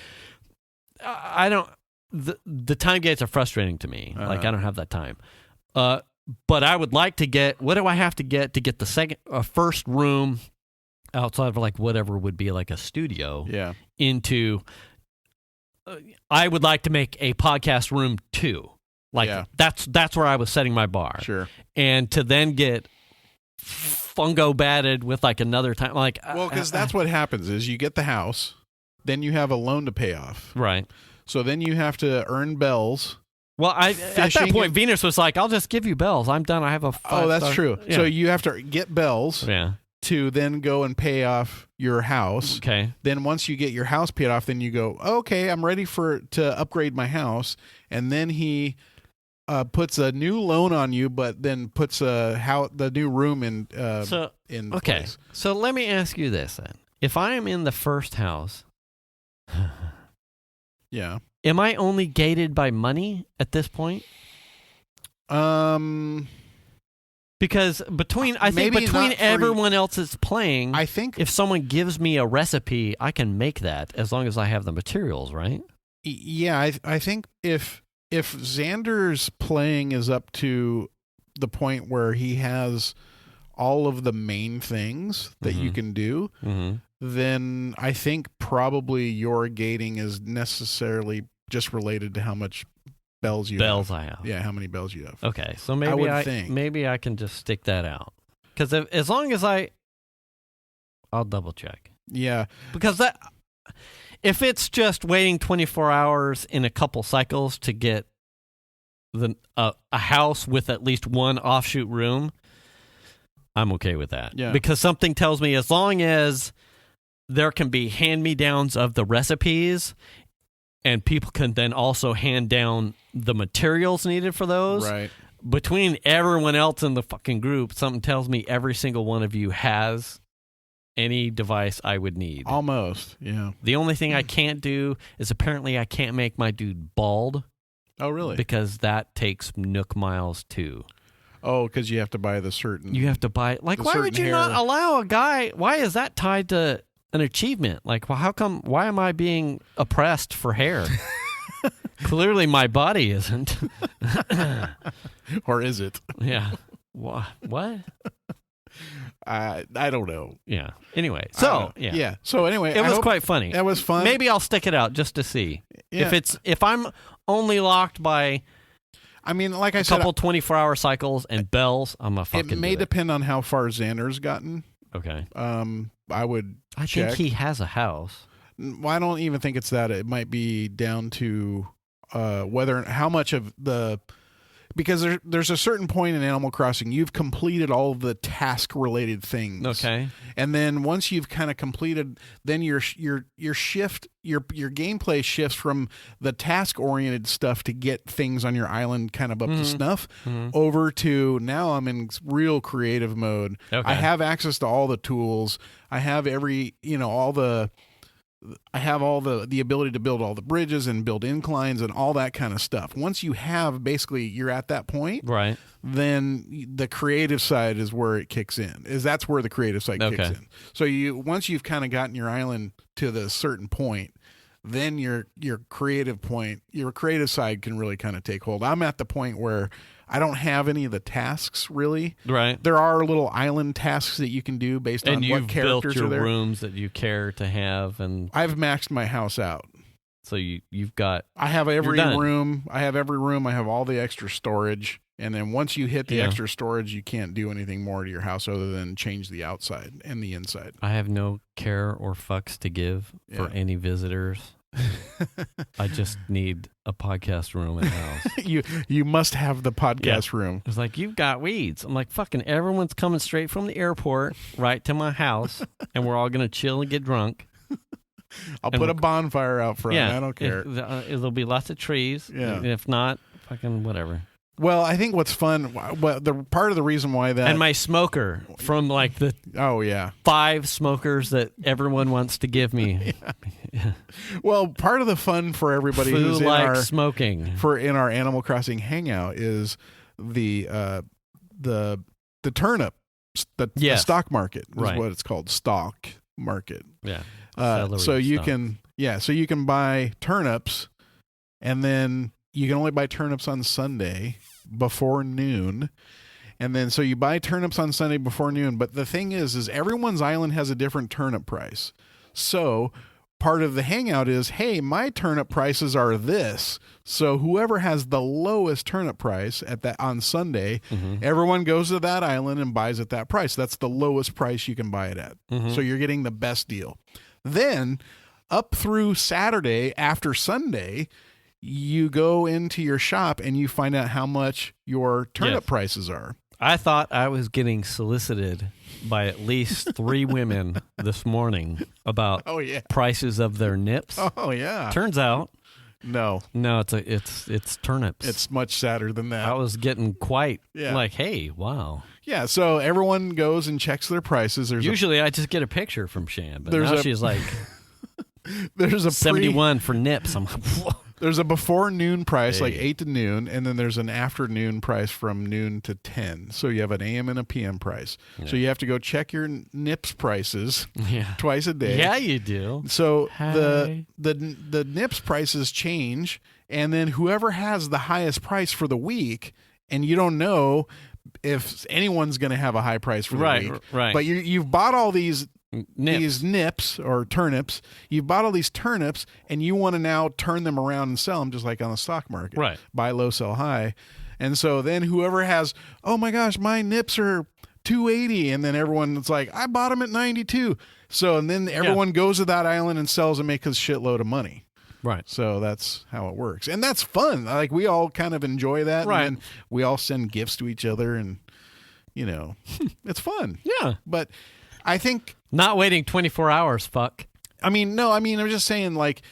I don't. The time gates are frustrating to me. Like, I don't have that time. But I would like to get. What do I have to get the first room outside of like whatever would be like a studio? Yeah. Into. I would like to make a podcast room 2. Like that's where I was setting my bar. Sure. And to then get fungo batted with like another time, like because that's what happens is you get the house, then you have a loan to pay off. Right. So then you have to earn bells. Well, at that point, Venus was like, "I'll just give you bells. I'm done. I have a 5-star." Oh, that's true. Yeah. So you have to get bells. Yeah. To then go and pay off your house. Okay. Then once you get your house paid off, then you go, okay, I'm ready to upgrade my house. And then he puts a new loan on you, but then puts the new room in place. So let me ask you this then: if I am in the first house, yeah, am I only gated by money at this point? Because between everyone else that's playing, I think if someone gives me a recipe, I can make that as long as I have the materials, right? Yeah, I think if Xander's playing is up to the point where he has all of the main things that you can do, then I think probably your gating is necessarily just related to how much bells I have. Yeah, how many bells you have. Okay, so maybe I can just stick that out. Because as long as I'll double check. Yeah. Because if it's just waiting 24 hours in a couple cycles to get a house with at least one offshoot room, I'm okay with that. Yeah. Because something tells me as long as there can be hand-me-downs of the recipes and people can then also hand down the materials needed for those. Right. Between everyone else in the fucking group, something tells me every single one of you has any device I would need. Almost, yeah. The only thing I can't do is apparently I can't make my dude bald. Oh, really? Because that takes Nook miles too. Oh, because you have to buy the certain... You have to buy... Like, why would you not allow a guy... Why is that tied to an achievement? Like, well, how come... Why am I being oppressed for hair? Clearly my body isn't. Or is it? Yeah. What? I don't know. Yeah. Anyway, so yeah. Yeah. So anyway, it was quite funny. That was fun. Maybe I'll stick it out just to see. Yeah. If I'm only locked by I mean, like I said, a couple 24-hour cycles and bells, I'm a fucking It may depend on how far Xander's gotten. Okay. I would I check. think he has a house. Well, I don't even think it's that. It might be down to how much of the... Because there's a certain point in Animal Crossing, you've completed all of the task-related things. Okay. And then once you've kind of completed, then your gameplay shifts from the task-oriented stuff to get things on your island kind of up to snuff over to now I'm in real creative mode. Okay. I have access to all the tools. I have all the ability to build all the bridges and build inclines and all that kind of stuff. Once you have, basically, you're at that point, right? Then the creative side is where it kicks in. That's where the creative side kicks in. So once you've kind of gotten your island to the certain point, then your creative side can really kind of take hold. I'm at the point where I don't have any of the tasks really. Right. There are little island tasks that you can do based on what characters are there. And you've built your rooms that you care to have, and I've maxed my house out. So you've got. I have every room. I have all the extra storage. And then once you hit the extra storage, you can't do anything more to your house other than change the outside and the inside. I have no care or fucks to give for any visitors. I just need a podcast room in the house. You must have the podcast room. It's like, you've got weeds. I'm like, fucking everyone's coming straight from the airport right to my house, and we're all going to chill and get drunk. I'll put a bonfire out front. I don't care. There'll be lots of trees. Yeah. If not, fucking whatever. Well, I think what's fun, the part of the reason why that... And my smoker from like the 5 smokers that everyone wants to give me. Well, part of the fun for everybody who's in our smoking in our Animal Crossing hangout is the turnip, the stock market is what it's called, stock market. Yeah. So you can buy turnips, and then you can only buy turnips on Sunday before noon. And then, so you buy turnips on Sunday before noon. But the thing is everyone's island has a different turnip price. So part of the hangout is, hey, my turnip prices are this. So whoever has the lowest turnip price on Sunday, everyone goes to that island and buys at that price. That's the lowest price you can buy it at. So you're getting the best deal. Then up through Saturday after Sunday, you go into your shop and you find out how much your turnip prices are. I thought I was getting solicited by at least 3 women this morning about prices of their nips. Oh yeah. Turns out, no, it's turnips. It's much sadder than that. I was getting quite like, hey, wow. Yeah, so everyone goes and checks their prices. Usually I just get a picture from Shan, but now she's like, there's a 71 for nips. I'm like, whoa. There's a before noon price, like 8 to noon, and then there's an afternoon price from noon to 10. So you have an AM and a PM price. Yeah. So you have to go check your nips prices twice a day. Yeah, you do. So the nips prices change, and then whoever has the highest price for the week, and you don't know if anyone's going to have a high price for the week. Right. But you've bought all these nips or turnips. You've bought all these turnips, and you want to now turn them around and sell them just like on the stock market. Right. Buy low, sell high. And so then whoever has, oh my gosh, my nips are $2.80, and then everyone's like, I bought them at $92. So and then everyone goes to that island and sells and makes a shitload of money. Right. So that's how it works. And that's fun. Like, we all kind of enjoy that. Right. And we all send gifts to each other, and it's fun. Yeah. But I think not waiting 24 hours, fuck. I'm just saying, like,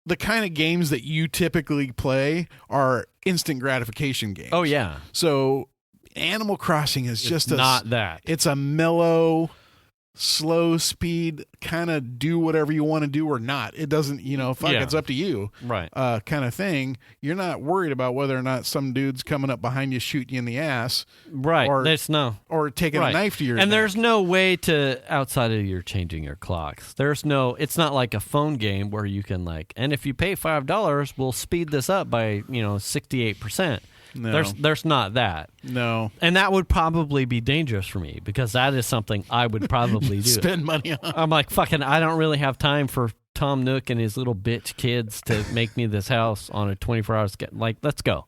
the kind of games that you typically play are instant gratification games. Oh, yeah. So Animal Crossing is not that. It's a mellow, slow speed, kind of do whatever you want to do or not. It doesn't, it's up to you. Right. Kind of thing. You're not worried about whether or not some dude's coming up behind you shooting you in the ass. Right. Or taking a knife to your neck. There's no way to, outside of your changing your clocks, it's not like a phone game where you can and if you pay $5, we'll speed this up by, 68%. No. There's not that. No. And that would probably be dangerous for me, because that is something I would probably do. Spend money on. I'm like, fucking, I don't really have time for Tom Nook and his little bitch kids to make me this house on a 24-hour schedule. Like, let's go.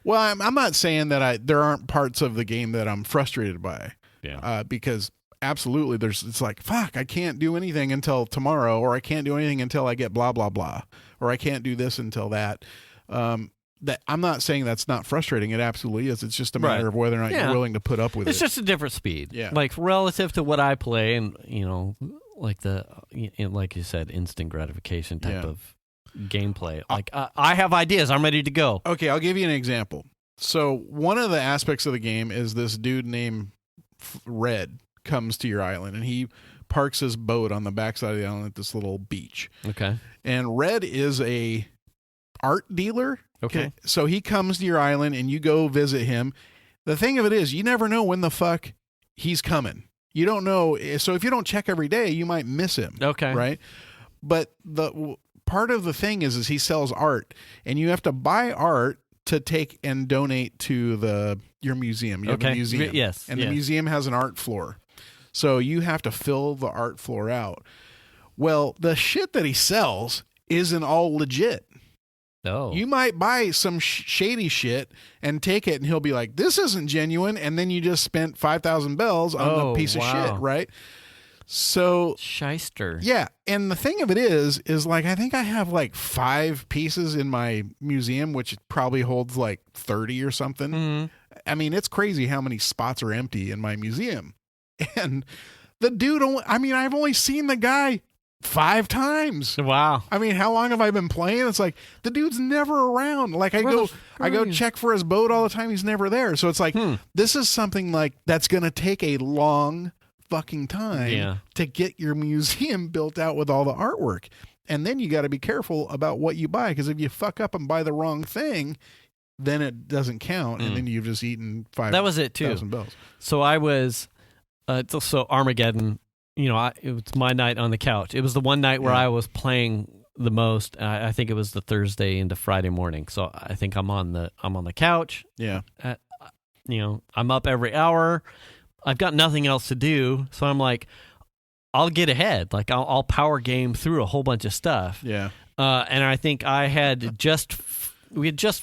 Well, I'm not saying that there aren't parts of the game that I'm frustrated by. Yeah. Because absolutely it's like, fuck, I can't do anything until tomorrow, or I can't do anything until I get blah, blah, blah, or I can't do this until that. That I'm not saying that's not frustrating. It absolutely is. It's just a matter of whether or not you're willing to put up with it. It's just a different speed. Yeah. Like, relative to what I play, and like like you said, instant gratification type of gameplay. Like, I have ideas. I'm ready to go. Okay, I'll give you an example. So one of the aspects of the game is this dude named Red comes to your island, and he parks his boat on the backside of the island at this little beach. Okay. And Red is a art dealer. Okay. So he comes to your island and you go visit him. The thing of it is, you never know when the fuck he's coming. You don't know. So if you don't check every day, you might miss him. Okay. Right. But the part of the thing is he sells art, and you have to buy art to take and donate to your museum. You have a museum. Yes. And the museum has an art floor. So you have to fill the art floor out. Well, the shit that he sells isn't all legit. Oh. You might buy some shady shit and take it, and he'll be like, "This isn't genuine," and then you just spent 5,000 bells on the piece of shit, right? So shyster. Yeah, and the thing of it is like I think I have like 5 pieces in my museum, which probably holds like 30 or something. Mm-hmm. I mean, it's crazy how many spots are empty in my museum, and the dude. I've only seen the guy 5 times. Wow. I mean, how long have I been playing? It's like the dude's never around. Like I go check for his boat all the time. He's never there. So it's like this is something like that's going to take a long fucking time to get your museum built out with all the artwork. And then you got to be careful about what you buy, because if you fuck up and buy the wrong thing, then it doesn't count, and then you've just eaten 5,000 That was it too. bells. So I was so Armageddon. It was my night on the couch. It was the one night where I was playing the most. I think it was the Thursday into Friday morning. So I think I'm on the couch. Yeah. I'm up every hour. I've got nothing else to do, so I'm like, I'll get ahead. Like I'll power game through a whole bunch of stuff. Yeah. And I think we had just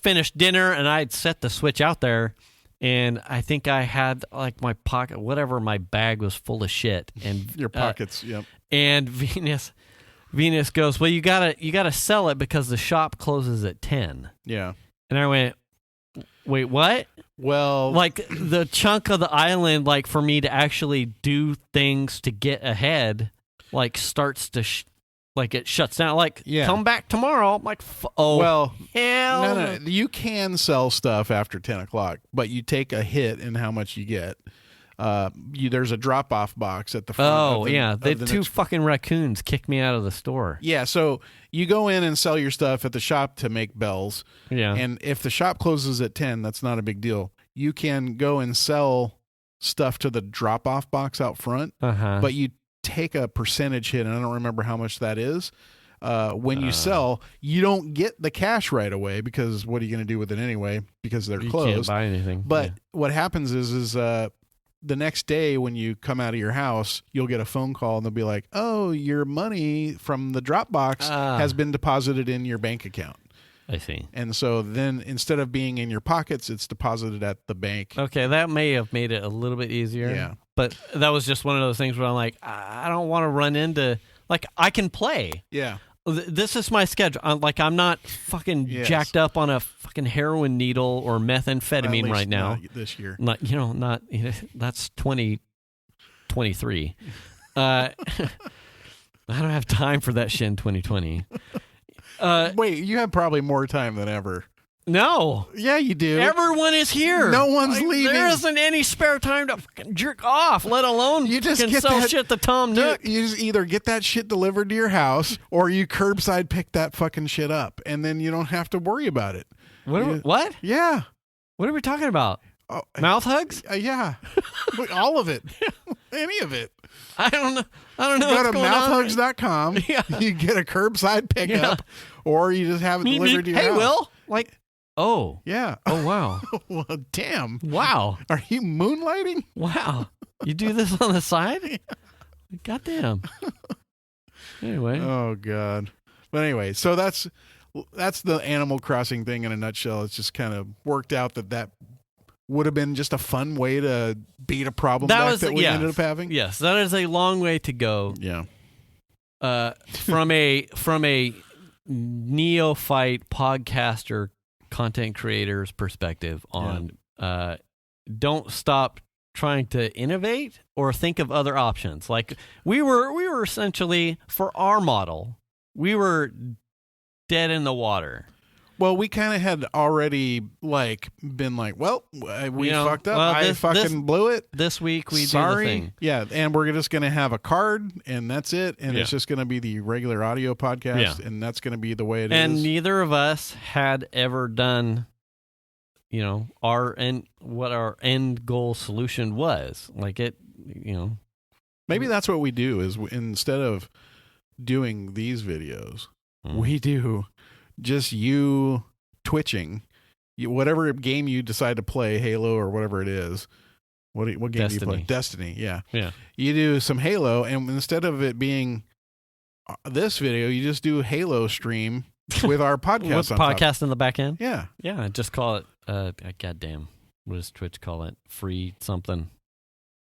finished dinner, and I had set the Switch out there. And I think I had like my pocket, whatever, my bag was full of shit. And your pockets, yep. And Venus goes, well, you gotta sell it because the shop closes at 10. Yeah. And I went, wait, what? Well, like the chunk of the island, like for me to actually do things to get ahead, like starts to like it shuts down. Like, come back tomorrow. I'm like, well, hell no. You can sell stuff after 10 o'clock, but you take a hit in how much you get. There's a drop-off box at the front. The 2 fucking raccoons kicked me out of the store. Yeah, so you go in and sell your stuff at the shop to make bells. Yeah. And if the shop closes at 10, that's not a big deal. You can go and sell stuff to the drop-off box out front, but you take a percentage hit, and I don't remember how much that is. When you sell, you don't get the cash right away, because what are you going to do with it anyway? Because they're closed. You can't buy anything. But what happens is the next day when you come out of your house, you'll get a phone call, and they'll be like, "Oh, your money from the Dropbox has been deposited in your bank account." I see. And so then instead of being in your pockets, it's deposited at the bank. Okay, that may have made it a little bit easier. Yeah. But that was just one of those things where I'm like, I don't want to run into, like, I can play. Yeah. This is my schedule. I'm not fucking jacked up on a fucking heroin needle or methamphetamine right now. Not this year. That's 2023. I don't have time for that shit in 2020. Wait, you have probably more time than ever. No. Yeah, you do. Everyone is here. No one's leaving. There isn't any spare time to fucking jerk off, let alone you just sell shit to Tom Nook. You just either get that shit delivered to your house, or you curbside pick that fucking shit up, and then you don't have to worry about it. What? Yeah. What are we talking about? Mouth hugs? Yeah. All of it. Any of it. I don't know. You go to mouthhugs.com. Yeah. You get a curbside pickup, or you just have it delivered to your house. Hey, Will. Oh. Yeah. Oh, wow. Well, damn. Wow. Are you moonlighting? Wow. You do this on the side? Yeah. Goddamn. Anyway. Oh, God. But anyway, so that's the Animal Crossing thing in a nutshell. It's just kind of worked out that would have been just a fun way to beat a problem that we ended up having. Yes, that is a long way to go. Yeah. From a neophyte podcaster, content creator's perspective on don't stop trying to innovate or think of other options. Like we were essentially, for our model, we were dead in the water. Well, we kind of had already been like, well, we fucked up. I blew it. This week we do the thing. Yeah, and we're just going to have a card, and that's it. And it's just going to be the regular audio podcast, and that's going to be the way it is. And neither of us had ever done, what our end goal solution was. Maybe that's what we do is instead of doing these videos, we do just you twitching, whatever game you decide to play, Halo or whatever it is. What game do you play? Destiny, yeah. You do some Halo, and instead of it being this video, you just do Halo stream with our podcast. With podcast in the back end? Yeah. Yeah, just call it, goddamn, what does Twitch call it? Free something.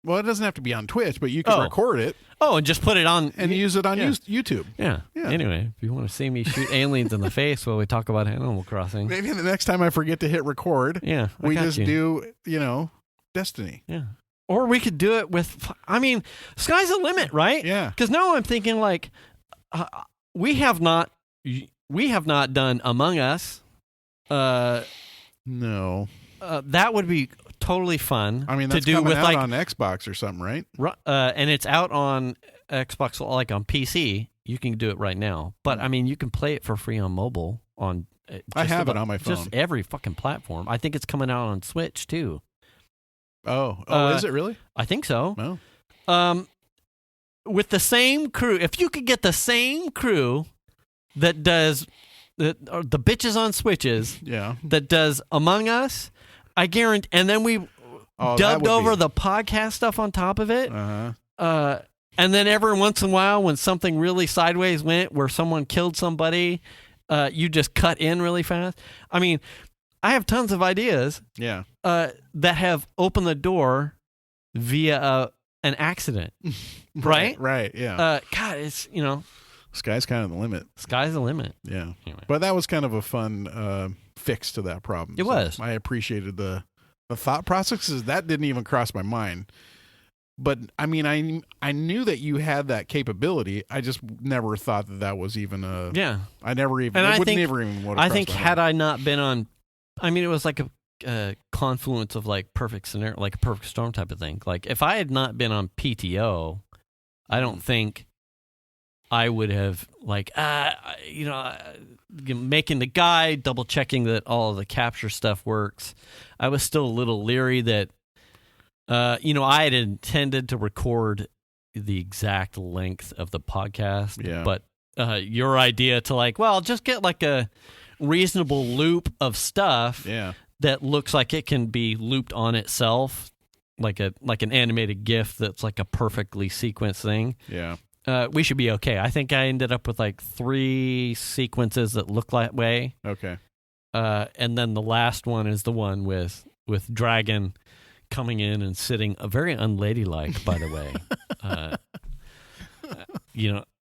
Well, it doesn't have to be on Twitch, but you can record it. Oh, and just put it on. And use it on YouTube. Yeah. Anyway, if you want to see me shoot aliens in the face while we talk about Animal Crossing. Maybe the next time I forget to hit record, we just do, Destiny. Yeah. Or we could do it with, sky's the limit, right? Yeah. Because now I'm thinking like, we have not done Among Us. No. That would be totally fun. That's to do coming with out on Xbox or something, right? And it's out on Xbox, like on PC. You can do it right now, but you can play it for free on mobile. I have it on my phone. Just every fucking platform. I think it's coming out on Switch too. Oh, is it really? I think so. No. With the same crew, if you could get the same crew that does the bitches on Switches, that does Among Us, I guarantee, and then we dubbed over the podcast stuff on top of it. And then every once in a while, when something really sideways went, where someone killed somebody, you just cut in really fast. I have tons of ideas. Yeah. That have opened the door via an accident. Right? Right. Yeah. God, it's sky's kind of the limit. Sky's the limit. Yeah. Anyway. But that was kind of a fun fix to that problem. It was. I appreciated the thought processes. That didn't even cross my mind. But I knew that you had that capability. I just never thought that was even a. Yeah. I never even. And I think had I not been on, it was like a confluence of like perfect scenario, like a perfect storm type of thing. Like if I had not been on PTO, I don't think I would have making the guide, double checking that all of the capture stuff works. I was still a little leery that, I had intended to record the exact length of the podcast. Yeah. But your idea to just get like a reasonable loop of stuff that looks like it can be looped on itself, like an animated GIF that's like a perfectly sequenced thing. Yeah. We should be okay. I think I ended up with like 3 sequences that look that way. Okay. And then the last one is the one with Dragon coming in and sitting very unladylike, by the way.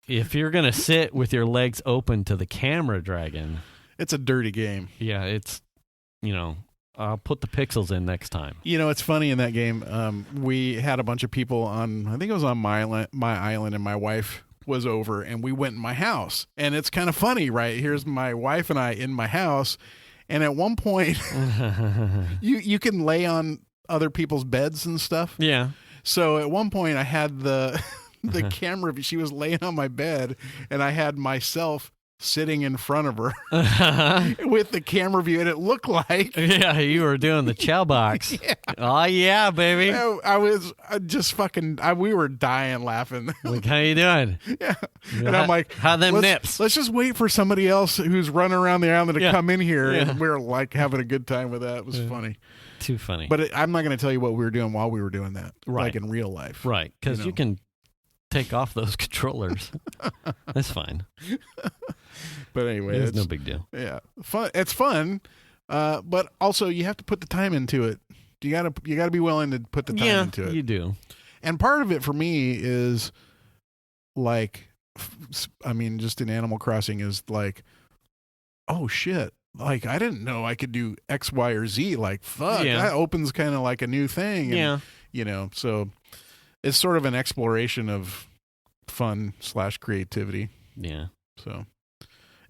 If you're going to sit with your legs open to the camera, Dragon. It's a dirty game. Yeah, it's, I'll put the pixels in next time. It's funny in that game. We had a bunch of people on, I think it was on my island, and my wife was over, and we went in my house. And it's kind of funny, right? Here's my wife and I in my house. And at one point, you can lay on other people's beds and stuff. Yeah. So at one point, I had the camera. She was laying on my bed, and I had myself sitting in front of her with the camera view, and it looked like you were doing the chow box. Yeah. Oh yeah, baby. I was just fucking. We were dying laughing. Like, how you doing? Yeah. And I'm like, how them nips? Let's just wait for somebody else who's running around the island to come in here, and we were like having a good time with that. It was funny. Too funny. But I'm not going to tell you what we were doing while we were doing that, right? Like in real life, right? Because you can take off those controllers. That's fine. But anyway, it's no big deal. Yeah, fun. It's fun, but also you have to put the time into it. You gotta be willing to put the time into it. You do. And part of it for me is like, just in Animal Crossing is like, oh shit. Like, I didn't know I could do X, Y, or Z. Like, fuck, that opens kind of like a new thing. And, so it's sort of an exploration of fun / creativity. Yeah. So,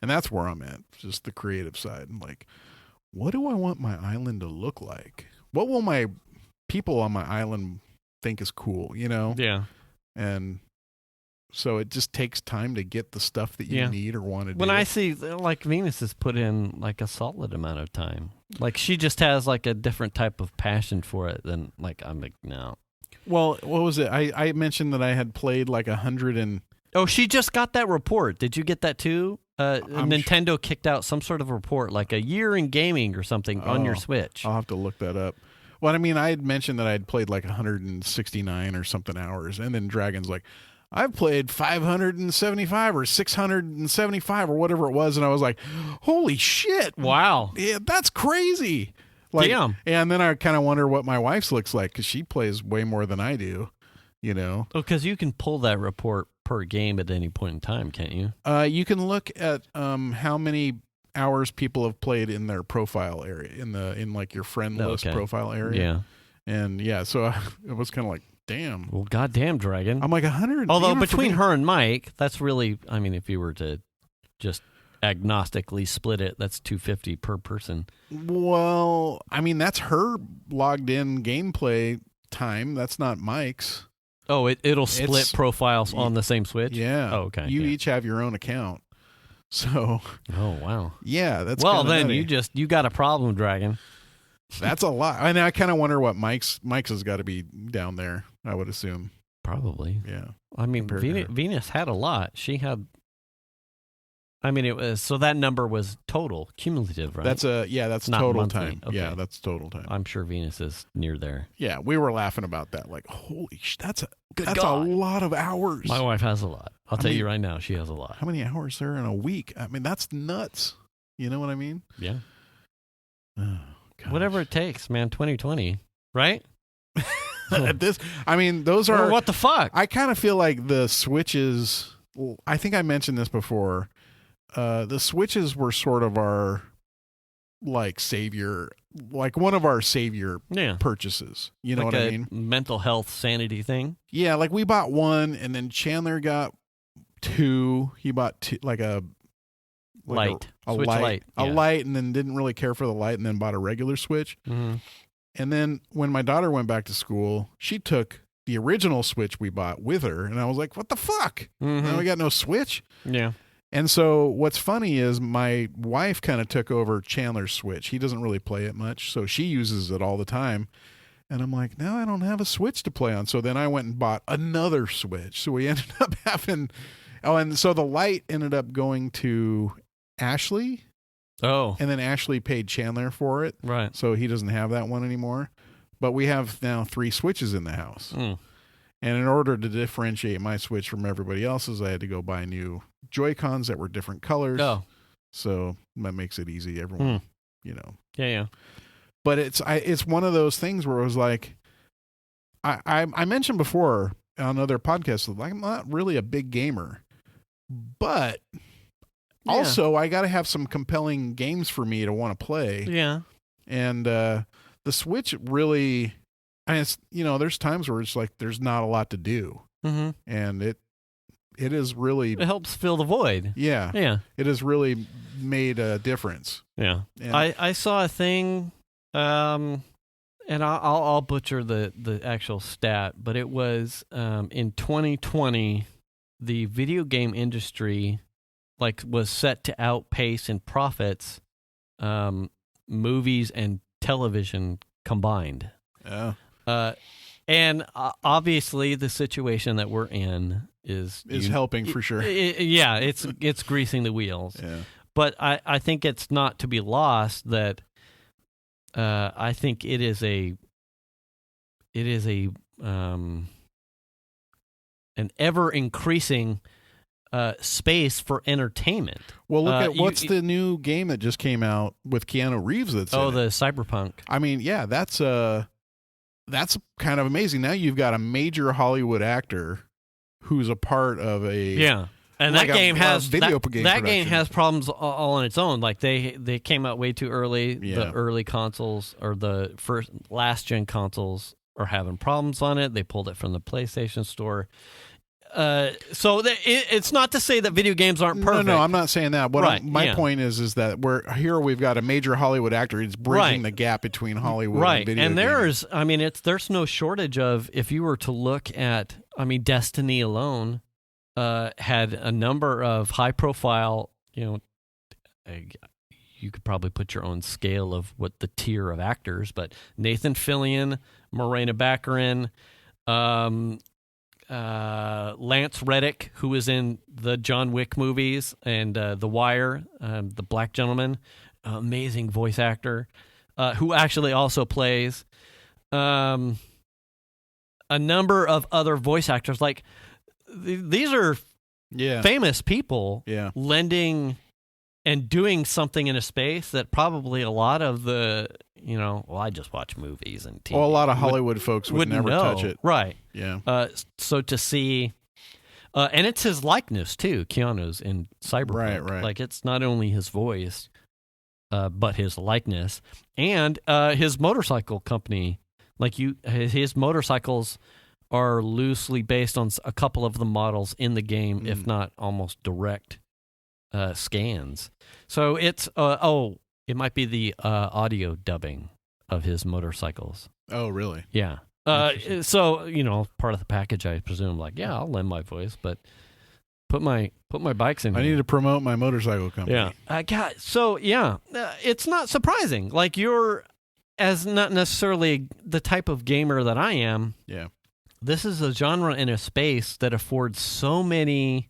and that's where I'm at, just the creative side. I'm like, what do I want my island to look like? What will my people on my island think is cool, Yeah. And so it just takes time to get the stuff that you need or want to do. When I see, like, Venus has put in, like, a solid amount of time. Like, she just has, like, a different type of passion for it than, like, I'm like, no. Well, what was it? I mentioned that I had played, like, 100 and... Oh, she just got that report. Did you get that, too? Nintendo kicked out some sort of report, like a year in gaming or something on your Switch. I'll have to look that up. Well, I had mentioned that I had played, like, 169 or something hours, and then Dragon's like, I've played 575 or 675 or whatever it was, and I was like, holy shit. Wow. Yeah, that's crazy. Like, damn. And then I kind of wonder what my wife's looks like, because she plays way more than I do, you know. Oh, because you can pull that report per game at any point in time, can't you? You can look at how many hours people have played in their profile area, in like your friend list profile area. Yeah. And yeah, so it was kind of like, damn. Well, goddamn, Dragon. I'm like 100. Although between her and Mike, that's really, I mean, if you were to just agnostically split it, that's $250 per person. Well, I mean, that's her logged in gameplay time. That's not Mike's. Oh, it'll split profiles on the same Switch? Yeah. Oh, okay. You each have your own account. So. Oh, wow. Yeah, that's well. Then nutty. you got a problem, Dragon. That's a lot. And I kind of wonder what Mike's has got to be down there, I would assume. Probably. Yeah. I mean, Venus had a lot. She had. I mean, it was so that number was total cumulative, right? That's not total monthly. time. Okay. Yeah, that's total time. I'm sure Venus is near there. Yeah, we were laughing about that. Like, holy that's a lot of hours. My wife has a lot. I'll tell you right now, she has a lot. How many hours are in a week? I mean, that's nuts. You know what I mean? Yeah. Oh, whatever it takes, man. 2020, right? Those are what the fuck. I kind of feel like the Switches. I think I mentioned this before. The Switches were sort of our savior, like one of our savior purchases. You know what I mean? Mental health sanity thing. Yeah, like we bought one, and then Chandler got two. He bought two, like a light, Switch light, a light, and then didn't really care for the light, and then bought a regular Switch. Mm-hmm. And then when my daughter went back to school, she took the original Switch we bought with her, and I was like, "What the fuck? Mm-hmm. Now we got no Switch." Yeah. And so what's funny is my wife kind of took over Chandler's Switch. He doesn't really play it much, so she uses it all the time. And I'm like, now I don't have a Switch to play on. So then I went and bought another Switch. So we ended up having, and so the light ended up going to Ashley. Oh. And then Ashley paid Chandler for it. Right. So he doesn't have that one anymore. But we have now 3 Switches in the house. Mm. And in order to differentiate my Switch from everybody else's, I had to go buy new Joy-Cons that were different colors. Oh. So that makes it easy. Everyone, you know. Yeah. But it's one of those things where it was like, I mentioned before on other podcasts, like I'm not really a big gamer, but also I got to have some compelling games for me to want to play. Yeah. And the Switch really, and it's, you know, there's times where it's like there's not a lot to do. Mm-hmm. And it is really, it helps fill the void. Yeah. Yeah. It has really made a difference. Yeah. And I saw a thing, and I'll butcher the actual stat, but it was in 2020, the video game industry was set to outpace in profits movies and television combined. Yeah. And obviously the situation that we're in is helping for sure. It's greasing the wheels. Yeah. But I think it's not to be lost that I think it is an ever increasing space for entertainment. Well, look at what's the new game that just came out with Keanu Reeves. The Cyberpunk. I mean, yeah, that's kind of amazing. Now you've got a major Hollywood actor who's a part of a and that game has that game has problems all on its own. Like they came out way too early. Yeah. The early consoles or the last gen consoles are having problems on it. They pulled it from the PlayStation Store. So it's not to say that video games aren't perfect. No, I'm not saying that. My point is that we've got a major Hollywood actor. It's bridging the gap between Hollywood and video games. There's no shortage of, if you were to look at, Destiny alone had a number of high profile, you could probably put your own scale of what the tier of actors, but Nathan Fillion, Morena Baccarin, Lance Reddick, who was in the John Wick movies and The Wire, the Black Gentleman, amazing voice actor, who actually also plays a number of other voice actors. Like these are famous people lending and doing something in a space that probably a lot of the, I just watch movies and TV. Well, a lot of Hollywood folks would never touch it. Right. Yeah. So to see, and it's his likeness too, Keanu's in Cyberpunk. Right. Like it's not only his voice, but his likeness and his motorcycle company. Like his motorcycles are loosely based on a couple of the models in the game, if not almost direct scans. So it's it might be the audio dubbing of his motorcycles. Oh, really? Yeah. So part of the package, I presume. Like, yeah, I'll lend my voice, but put my bikes in. I need to promote my motorcycle company. Yeah. It's not surprising. Like you're. As not necessarily the type of gamer that I am, this is a genre in a space that affords so many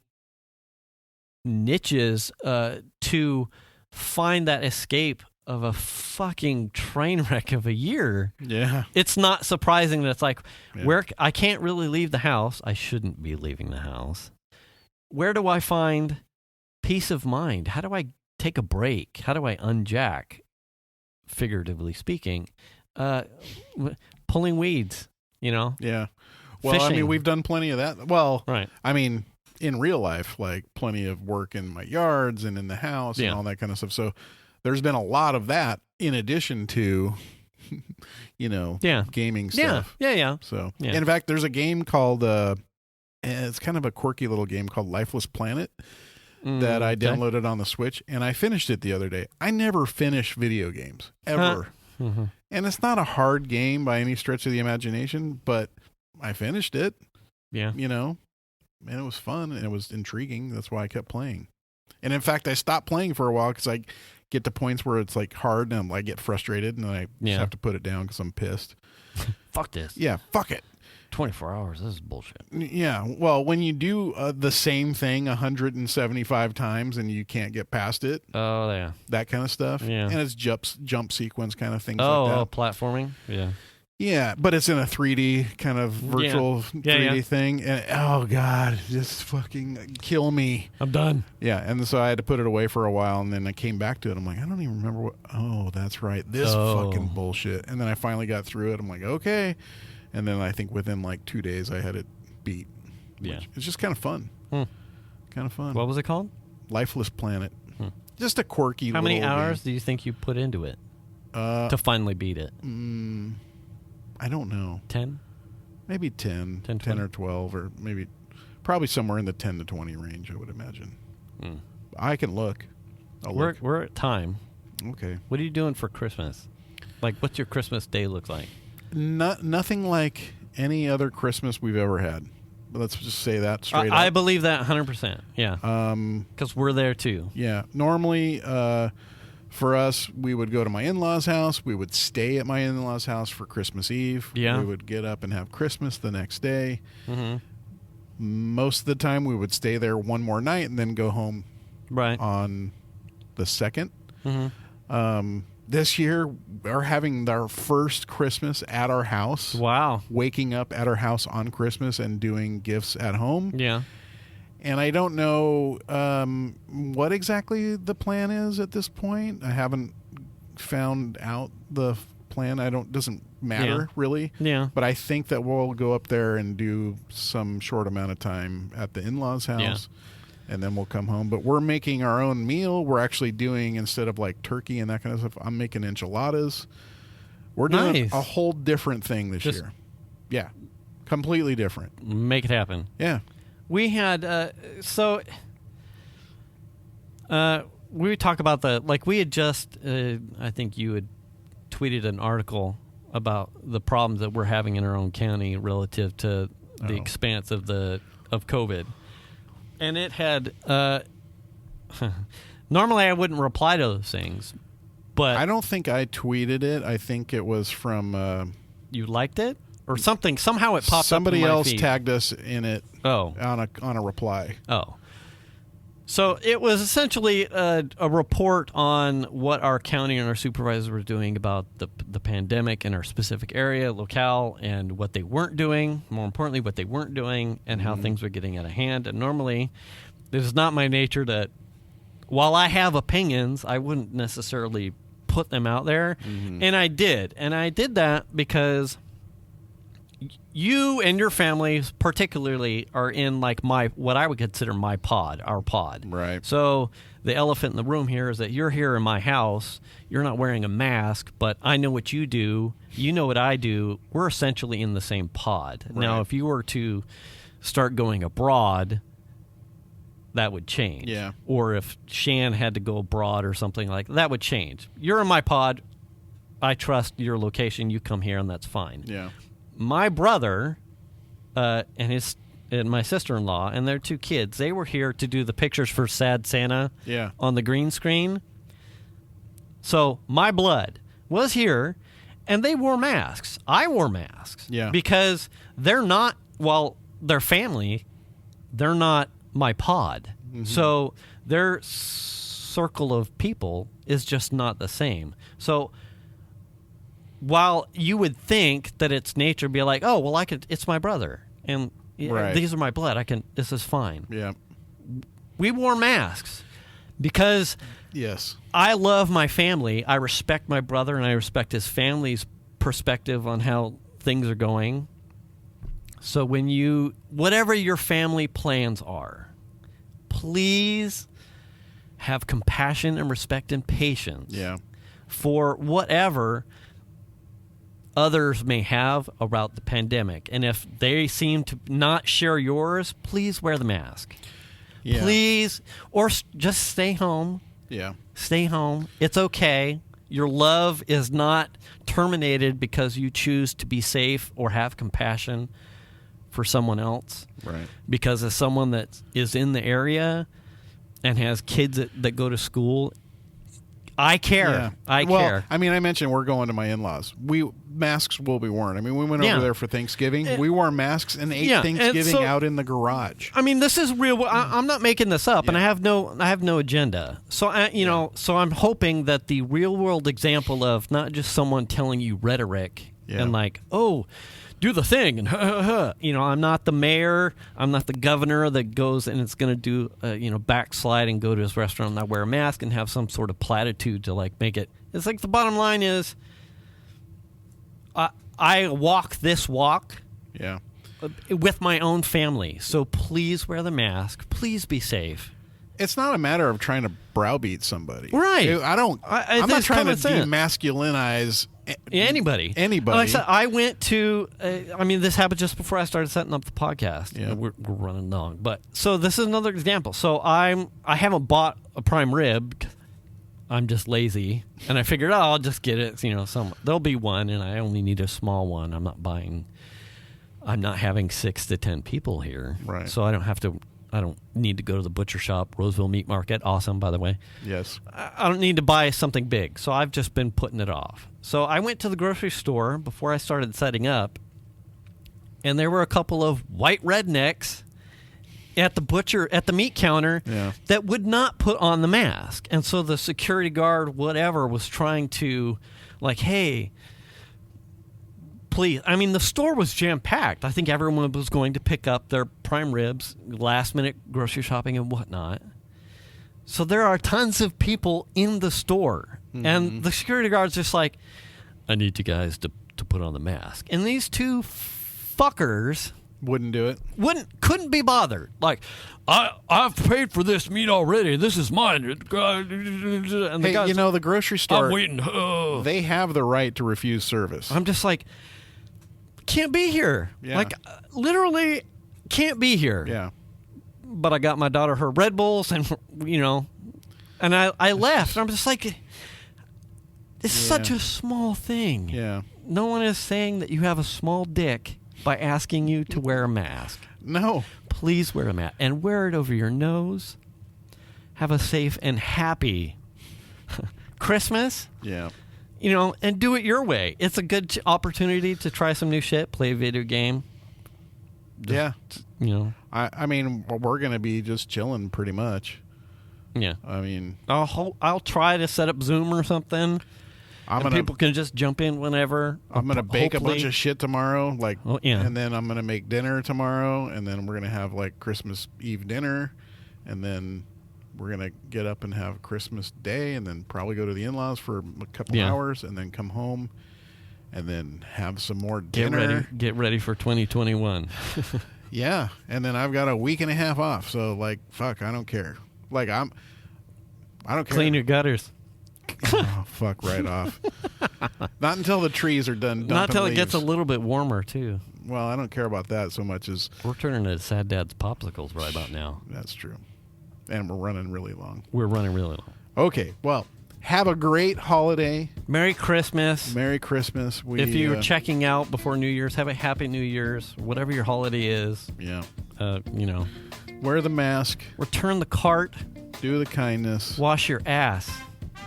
niches to find that escape of a fucking train wreck of a year. Yeah. It's not surprising that it's like, where I can't really leave the house. I shouldn't be leaving the house. Where do I find peace of mind? How do I take a break? How do I unjack? Figuratively speaking, pulling weeds, Yeah. Well, fishing. I mean, we've done plenty of that. Well, right. I mean, in real life, like plenty of work in my yards and in the house and all that kind of stuff. So there's been a lot of that in addition to, gaming stuff. Yeah. So, in fact, there's a game called, it's kind of a quirky little game called Lifeless Planet. That I downloaded on the Switch, and I finished it the other day. I never finish video games, ever. Mm-hmm. And it's not a hard game by any stretch of the imagination, but I finished it. Yeah. And it was fun, and it was intriguing. That's why I kept playing. And in fact, I stopped playing for a while because I get to points where it's like hard, and I get frustrated, and I just have to put it down because I'm pissed. Fuck this. Yeah, fuck it. 24 hours, this is bullshit. Yeah, well, when you do the same thing 175 times and you can't get past it. Oh, yeah. That kind of stuff. Yeah. And it's jump sequence kind of things like that. Oh, platforming? Yeah. Yeah, but it's in a 3D kind of virtual 3D thing. And, oh, God, just fucking kill me. I'm done. Yeah, and so I had to put it away for a while, and then I came back to it. I'm like, I don't even remember what. Oh, that's right. This fucking bullshit. And then I finally got through it. I'm like, okay. And then I think within like 2 days I had it beat. Yeah. It's just kind of fun. Kind of fun. What was it called? Lifeless Planet. Just a quirky How many hours game. do you think you put into it to finally beat it? I don't know. 10? Maybe 10 or 12, or maybe probably somewhere in the 10 to 20 range, I would imagine. I can look. We're at time. Okay. What are you doing for Christmas? Like, what's your Christmas day look like? Nothing like any other Christmas we've ever had. Let's just say that straight up. I believe that 100%. Yeah. Because we're there too. Yeah. Normally, for us, we would go to my in-laws' house. We would stay at my in-laws' house for Christmas Eve. Yeah. We would get up and have Christmas the next day. Mm-hmm. Most of the time, we would stay there one more night and then go home on the 2nd. Mm-hmm. This year, we're having our first Christmas at our house. Wow. Waking up at our house on Christmas and doing gifts at home. Yeah. And I don't know what exactly the plan is at this point. I haven't found out the plan. Doesn't matter really. Yeah. But I think that we'll go up there and do some short amount of time at the in-laws' house. Yeah. And then we'll come home. But we're making our own meal. We're actually doing, instead of like turkey and that kind of stuff, I'm making enchiladas. We're doing a whole different thing this year. Yeah. Completely different. Make it happen. Yeah. We had, we would talk about we had just, I think you had tweeted an article about the problems that we're having in our own county relative to the expanse of COVID. And it had, normally I wouldn't reply to those things, but I don't think I tweeted it. I think it was from, you liked it or something. Somehow it popped somebody up in my else feed. Tagged us in it. Oh, on a reply. Oh, So it was essentially a report on what our county and our supervisors were doing about the pandemic in our specific area, locale, and what they weren't doing. More importantly, what they weren't doing and how things were getting out of hand. And normally, this is not my nature to, while I have opinions, I wouldn't necessarily put them out there. And I did. And I did that because you and your families particularly are in like what I would consider my pod, our pod. Right. So the elephant in the room here is that you're here in my house. You're not wearing a mask, but I know what you do. You know what I do. We're essentially in the same pod. Right. Now, if you were to start going abroad, that would change. Yeah. Or if Shan had to go abroad or something like that would change. You're in my pod. I trust your location. You come here, and that's fine. Yeah. My brother and my sister-in-law and their 2 kids, they were here to do the pictures for Sad Santa on the green screen. So my blood was here, and they wore masks. I wore masks because they're not, well, their family, they're not my pod. So their circle of people is just not the same. So while you would think that it's nature, be like, oh, well, it's my brother, and these are my blood. This is fine. Yeah. We wore masks because I love my family. I respect my brother, and I respect his family's perspective on how things are going. So whatever your family plans are, please have compassion and respect and patience for whatever others may have about the pandemic. And if they seem to not share yours, please wear the mask. Yeah. Please, or just stay home. Yeah. Stay home. It's okay. Your love is not terminated because you choose to be safe or have compassion for someone else. Right. Because as someone that is in the area and has kids that go to school, I care. Yeah. I care. I mean, I mentioned we're going to my in-laws. Masks will be worn. I mean, we went over there for Thanksgiving. We wore masks and ate Thanksgiving out in the garage. I mean, this is real. I'm not making this up, and I have no agenda. So so I'm hoping that the real world example of not just someone telling you rhetoric and like, oh, do the thing, and I'm not the mayor, I'm not the governor that goes and it's going to do backslide and go to his restaurant and not wear a mask and have some sort of platitude to like make it. It's like the bottom line is, I walk this walk, with my own family. So please wear the mask. Please be safe. It's not a matter of trying to browbeat somebody, right? I'm not trying to demasculinize anybody. Like I said, I went to. This happened just before I started setting up the podcast. Yeah. We're running long, but so this is another example. So I haven't bought a prime rib. I'm just lazy, and I figured, I'll just get it. There'll be one, and I only need a small one. I'm not having 6 to 10 people here, right? So I don't need to go to the butcher shop, Roseville Meat Market. Awesome, by the way. Yes. I don't need to buy something big, so I've just been putting it off. So I went to the grocery store before I started setting up, and there were a couple of white rednecks at the meat counter that would not put on the mask. And so the security guard, whatever, was trying to, like, hey, please. I mean, the store was jam-packed. I think everyone was going to pick up their prime ribs, last-minute grocery shopping and whatnot. So there are tons of people in the store. Mm-hmm. And the security guard's just like, I need you guys to put on the mask. And these 2 fuckers wouldn't do it. Couldn't be bothered. Like, I've paid for this meat already. This is mine. And the grocery store, I'm waiting. They have the right to refuse service. I'm just like, can't be here. Yeah. Like, literally can't be here. Yeah. But I got my daughter her Red Bulls, and and I left. And I'm just like, it's such a small thing. Yeah. No one is saying that you have a small dick by asking you to wear a mask. No. Please wear a mask. And wear it over your nose. Have a safe and happy Christmas. Yeah. And do it your way. It's a good opportunity to try some new shit, play a video game. I mean, we're going to be just chilling pretty much. Yeah. I mean, I'll try to set up Zoom or something. People can just jump in whenever. I'm gonna bake a bunch of shit tomorrow, and then I'm gonna make dinner tomorrow, and then we're gonna have like Christmas Eve dinner, and then we're gonna get up and have Christmas Day, and then probably go to the in-laws for a couple hours, and then come home, and then have some more dinner. Get ready for 2021. Yeah, and then I've got a week and a half off, so like, fuck, I don't care. Like I don't care. Clean your gutters. Oh, fuck right off. Not until the trees are done. Not until it leaves. gets a little bit warmer too. Well, I don't care about that so much as we're turning to Sad Dad's popsicles right about now. That's true, and we're running really long. Okay, well, have a great holiday. Merry Christmas. Merry Christmas. If you were checking out before New Year's, have a happy New Year's. Whatever your holiday is. Yeah. Wear the mask. Return the cart. Do the kindness. Wash your ass.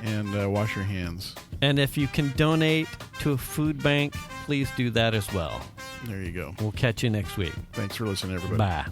And wash your hands. And if you can donate to a food bank, please do that as well. There you go. We'll catch you next week. Thanks for listening, everybody. Bye.